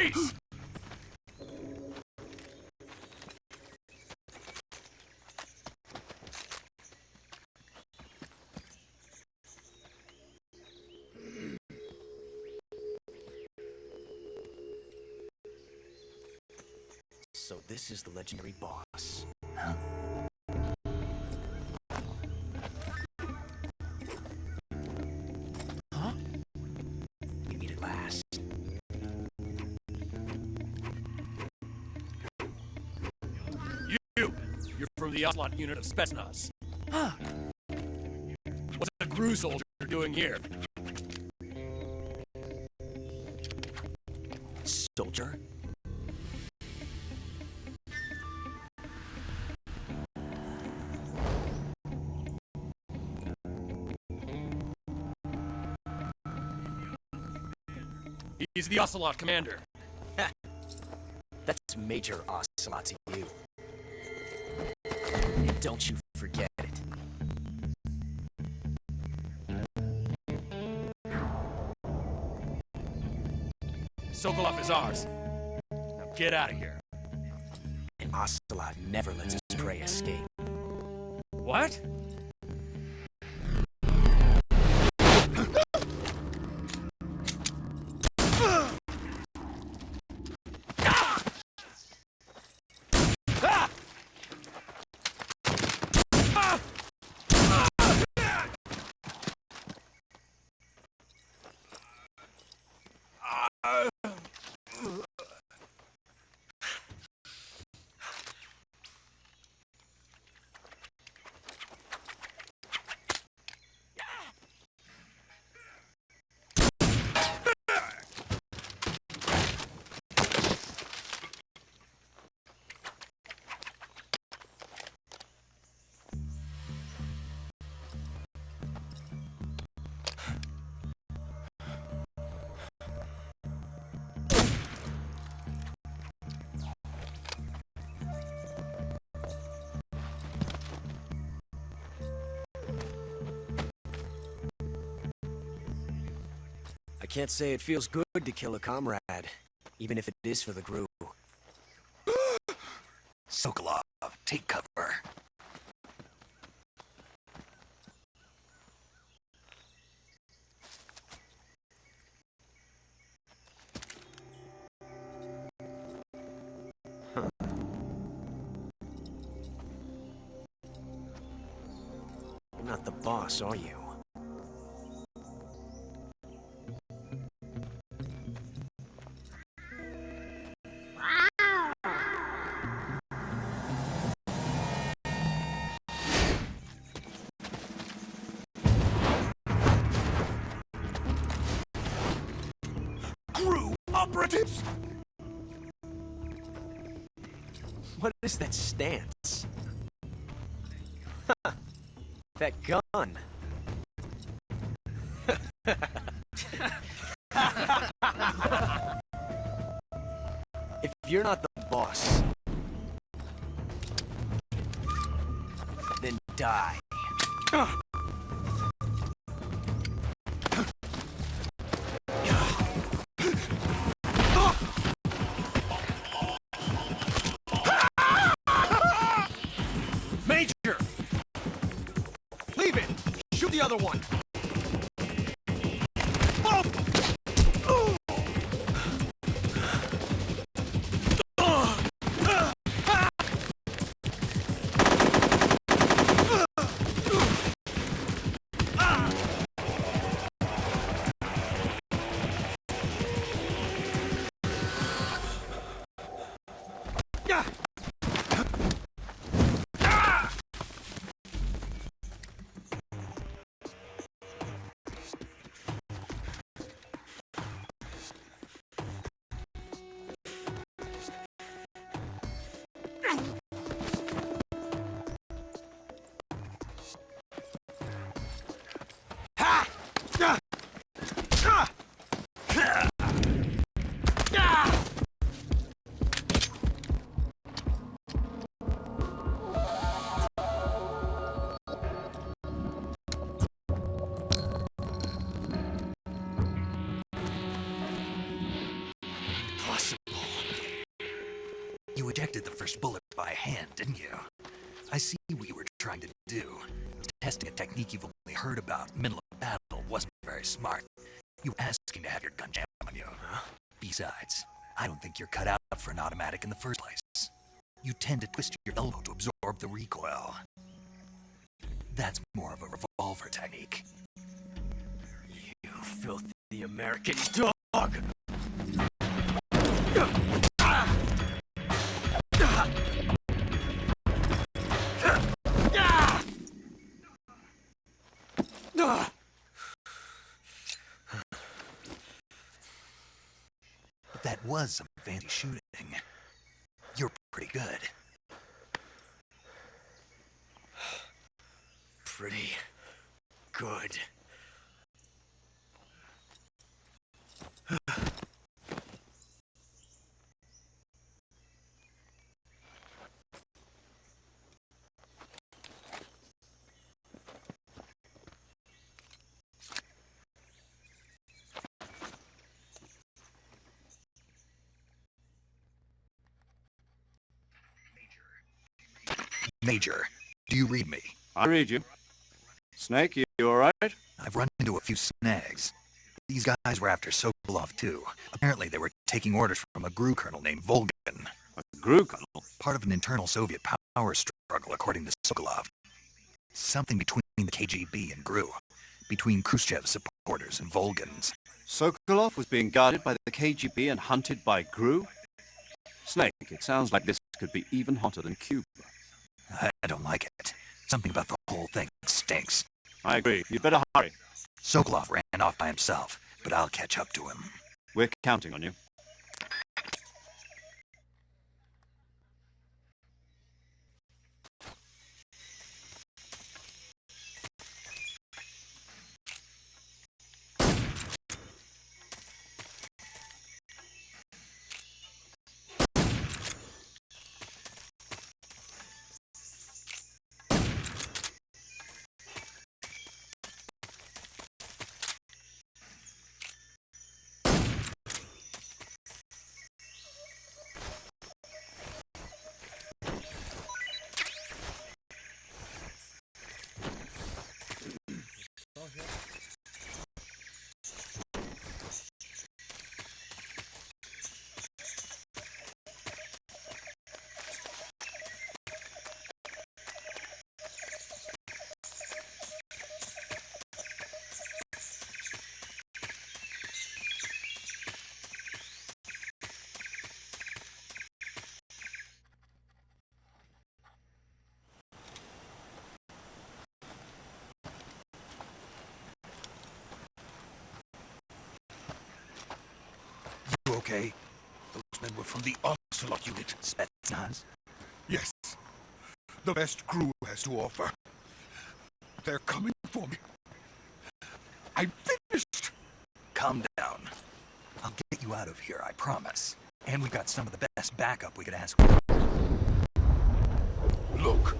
Freeze! So this is the legendary boss. Huh? We meet at last. You're from the Ocelot unit of Spetsnaz. Huh. What's a GRU soldier doing here? Soldier? He's the Ocelot commander. That's Major Ocelot to you. And don't you forget it. Sokolov is ours. Now get out of here. And Ocelot never lets his prey escape. What? I can't say it feels good to kill a comrade, even if it is for the GRU. Sokolov, take cover. You're not the boss, are you? GRU operatives! What is that stance? Huh. That gun. If you're not the boss, then die. Major! Leave it! Shoot the other one! You ejected the first bullet by hand, didn't you? I see what you were trying to do. Testing a technique you've only heard about middle of battle wasn't very smart. You were asking to have your gun jam on you. Besides, I don't think you're cut out for an automatic in the first place. You tend to twist your elbow to absorb the recoil. That's more of a revolver technique. You filthy American dog! But that was some fancy shooting. You're pretty good. Pretty good. Major, do you read me? I read you. Snake, you alright? I've run into a few snags. These guys were after Sokolov too. Apparently they were taking orders from a GRU colonel named Volgin. A GRU colonel? Part of an internal Soviet power struggle, according to Sokolov. Something between the KGB and GRU. Between Khrushchev's supporters and Volgin's. Sokolov was being guarded by the KGB and hunted by GRU? Snake, it sounds like this could be even hotter than Cuba. I don't like it. Something about the whole thing stinks. I agree. You'd better hurry. Sokolov ran off by himself, but I'll catch up to him. We're counting on you. You okay? Those men were from the Ocelot unit. Spetsnaz? Yes. The best GRU has to offer. They're coming for me. I'm finished! Calm down. I'll get you out of here, I promise. And we've got some of the best backup we could ask for. Look.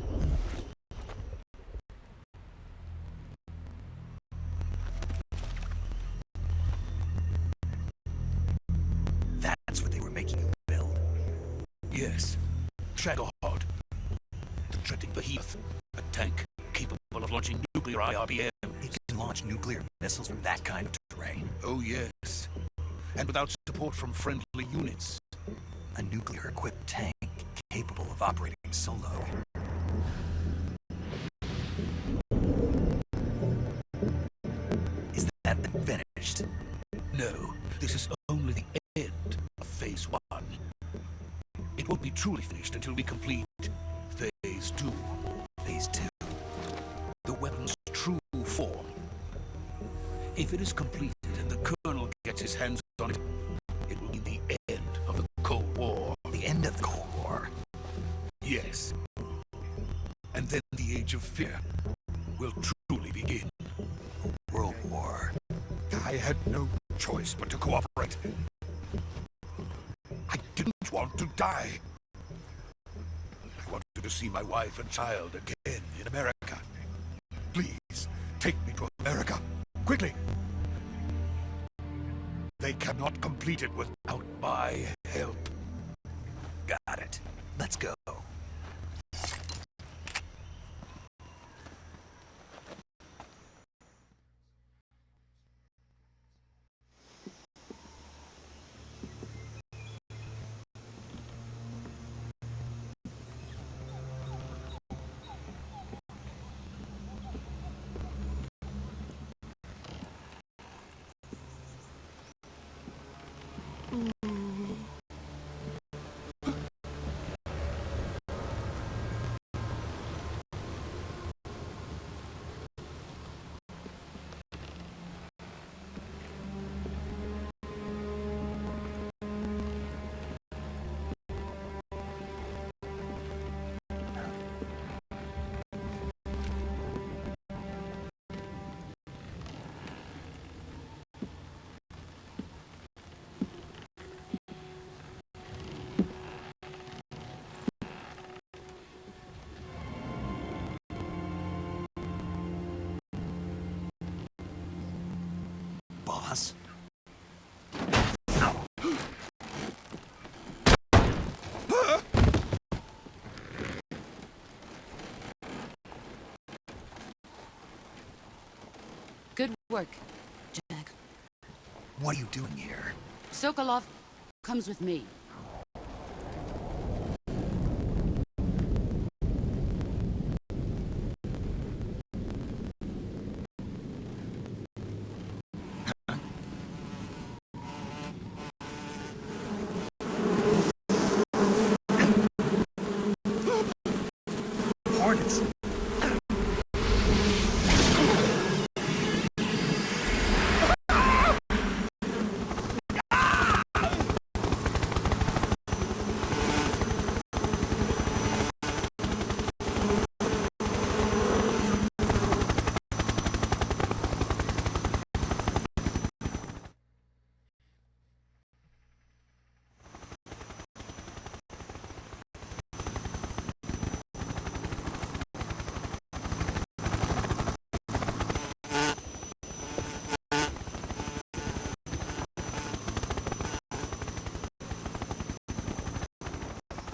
That's what they were making you build. Yes. Shadowheart. The dreading behemoth. A tank capable of launching nuclear IRBM. It can launch nuclear missiles from that kind of terrain. Oh, yes. And without support from friendly units. A nuclear-equipped tank capable of operating solo. Is that finished? No, this is only the end of Phase 1. It won't be truly finished until we complete Phase 2. Phase 2? The weapon's true form. If it is completed and the Colonel gets his hands on it, it will be the end of the Cold War. The end of the Cold War? Yes. And then the Age of Fear will truly begin. World War. I had no choice but to cooperate. I didn't want to die. I wanted to see my wife and child again in America. Please, take me to America. Quickly! They cannot complete it without my help. Got it. Let's go. Boss? Good work, Jack. What are you doing here? Sokolov comes with me. Hornets!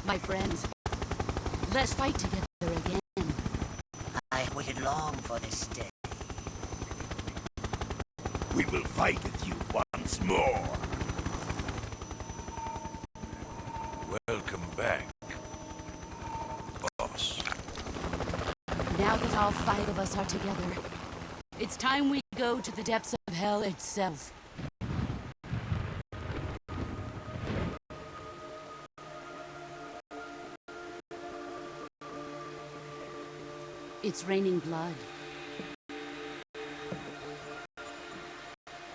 My friends, let's fight together again. I've waited long for this day. We will fight with you once more. Welcome back, boss. Now that all 5 of us are together, it's time we go to the depths of hell itself. It's raining blood.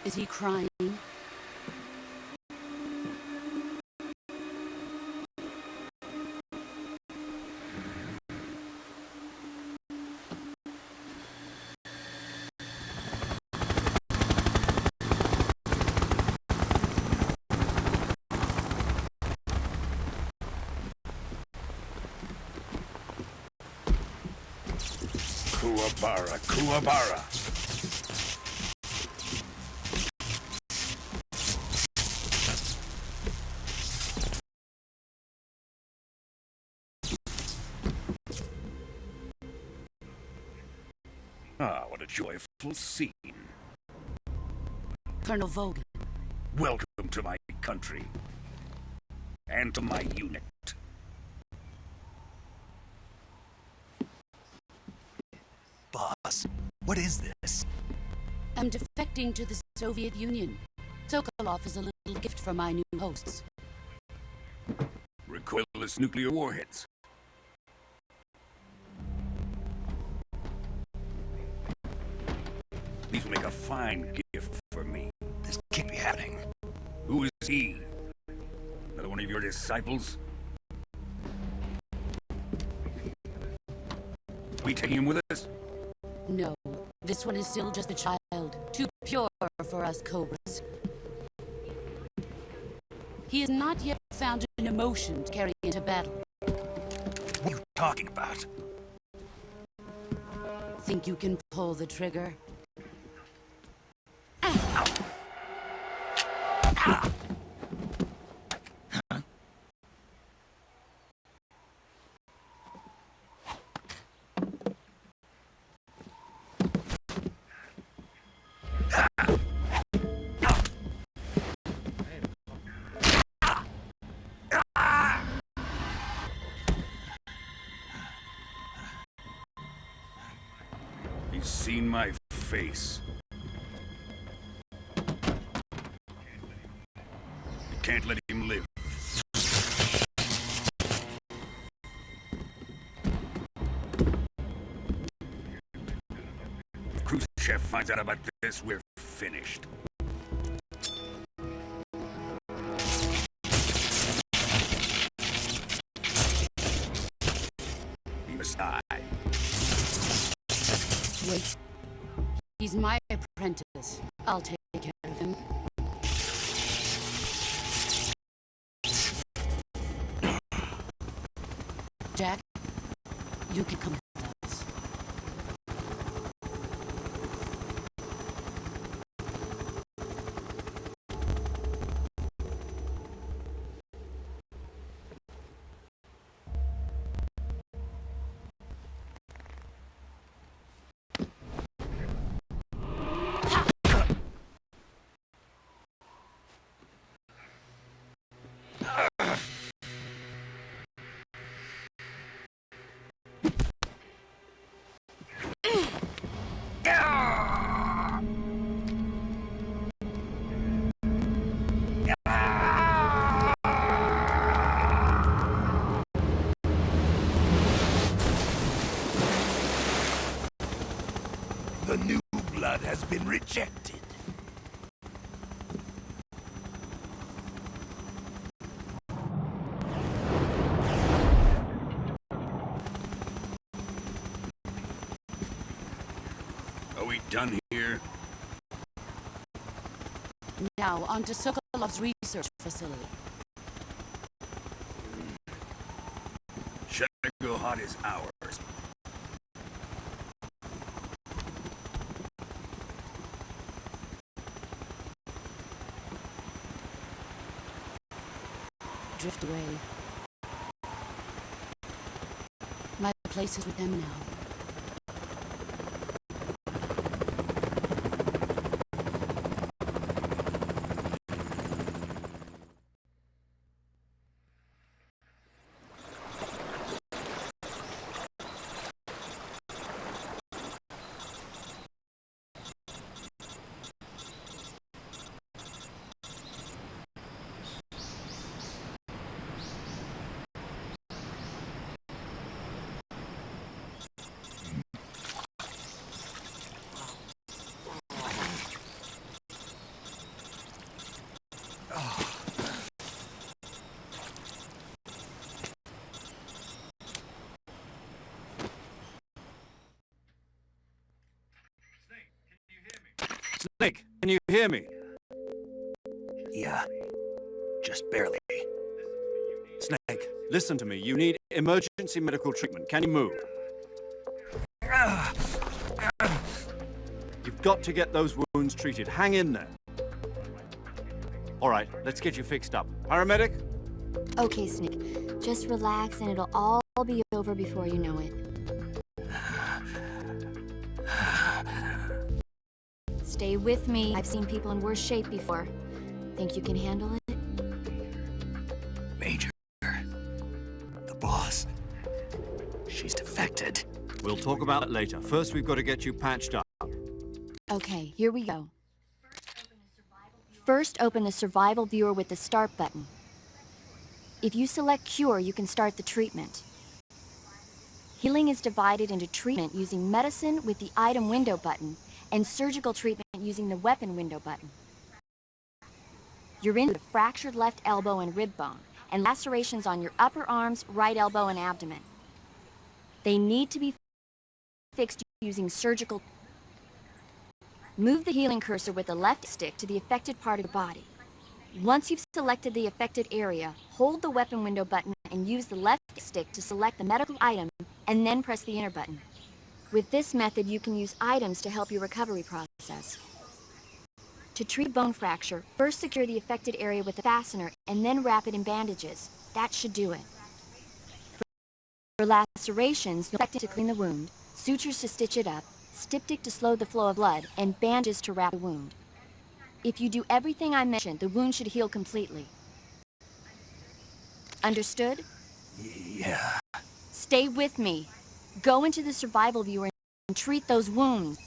Is he crying? Kuwabara, Kuwabara. Ah, what a joyful scene. Colonel Vogan. Welcome to my country. And to my unit. Boss, what is this? I'm defecting to the Soviet Union. Sokolov is a little gift for my new hosts. Recoilless nuclear warheads. These will make a fine gift for me. This can't be happening. Who is he? Another one of your disciples? We taking him with us? No, this one is still just a child, too pure for us Cobras. He has not yet found an emotion to carry into battle. What are you talking about? Think you can pull the trigger? seen my face. You can't let him live. If Khrushchev finds out about this, we're finished. He must die. Wait. He's my apprentice. I'll take care of him. Jack, you can come with us. The new blood has been rejected. Are we done here? Now, on to Sokolov's research facility. Shagohod is ours. Drift away. My place is with them now. Snake, can you hear me? Yeah, just barely. Snake, listen to me. You need emergency medical treatment. Can you move? You've got to get those wounds treated. Hang in there. All right, let's get you fixed up. Paramedic? Okay, Snake. Just relax and it'll all be over before you know it. Stay with me. I've seen people in worse shape before. Think you can handle it? Major, the boss, she's defected. We'll talk about it later. First, we've got to get you patched up. Okay, here we go. First, open the survival viewer with the start button. If you select cure, you can start the treatment. Healing is divided into treatment using medicine with the item window button and surgical treatment using the weapon window button. You're into the fractured left elbow and rib bone and lacerations on your upper arms, right elbow, and abdomen. They need to be fixed using surgical. Move the healing cursor with the left stick to the affected part of the body. Once you've selected the affected area, hold the weapon window button and use the left stick to select the medical item and then press the enter button. With this method, you can use items to help your recovery process. To treat bone fracture, first secure the affected area with a fastener and then wrap it in bandages. That should do it. For lacerations, you'll to clean the wound, sutures to stitch it up, styptic to slow the flow of blood, and bandages to wrap the wound. If you do everything I mentioned, the wound should heal completely. Understood? Yeah. Stay with me. Go into the survival viewer and treat those wounds.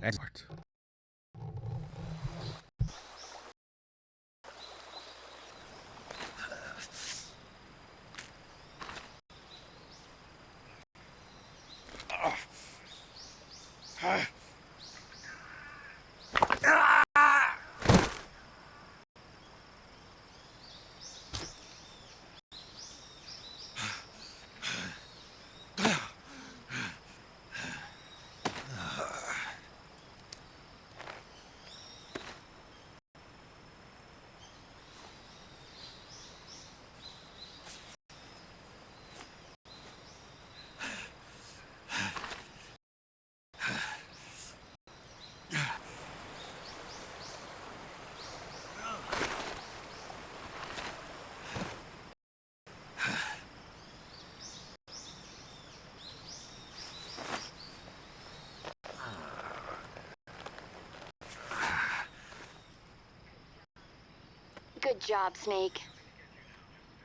Export. Good job, Snake.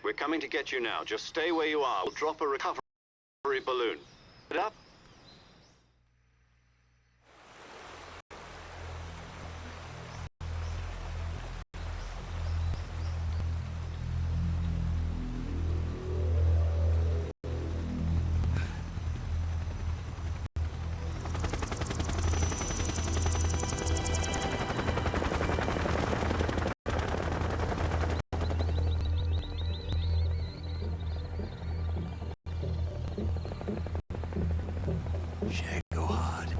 We're coming to get you now. Just stay where you are. We'll drop a recovery balloon. Get up. Shagohod.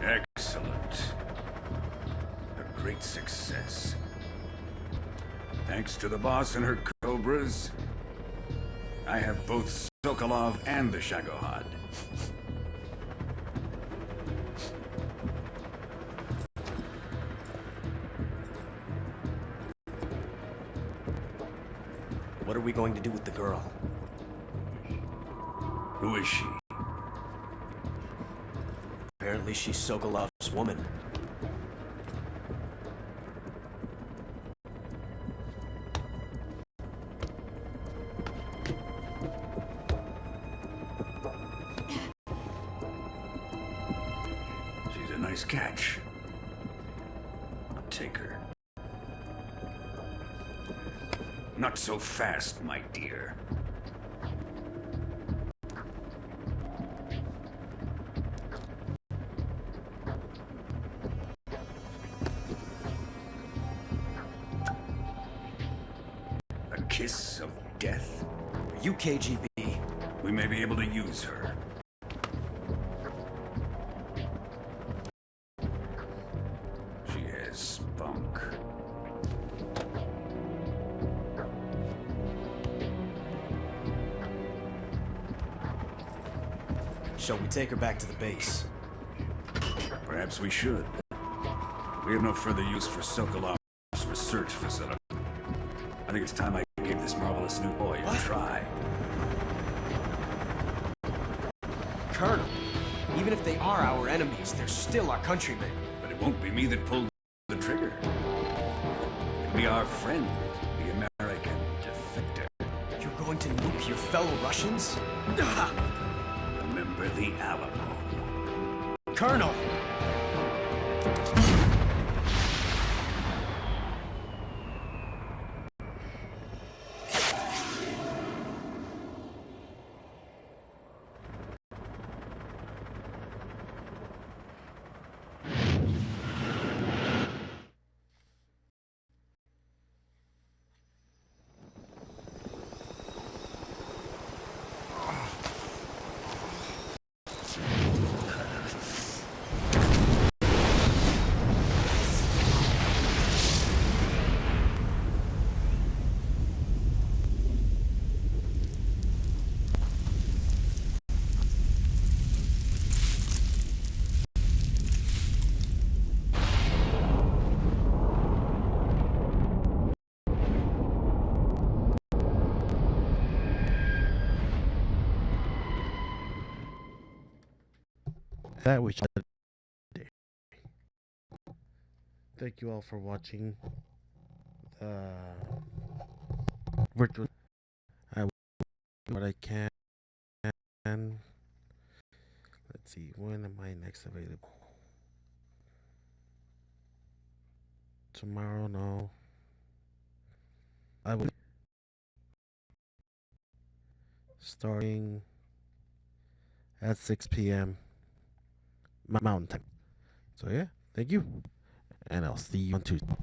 Excellent. A great success. Thanks to the boss and her cobras, I have both Sokolov and the Shagohod. What are we going to do with the girl? Who is she? Apparently she's Sokolov's woman. She's a nice catch. I'll take her. Not so fast, my dear. A kiss of death? Are you KGB? We may be able to use her. She has spunk. Shall we take her back to the base? Perhaps we should. We have no further use for Sokolov's research facility. I think it's time I gave this marvelous new boy a try. Colonel, even if they are our enemies, they're still our countrymen. But it won't be me that pulled the trigger. It'll be our friend, the American defense fellow Russians? Remember the Alamo. Colonel! That we should. Thank you all for watching. Virtual. I will do what I can. Let's see. When am I next available? Tomorrow? No. I will. Starting at 6 p.m. Mountain Time. So yeah, thank you, and I'll see you on Tuesday.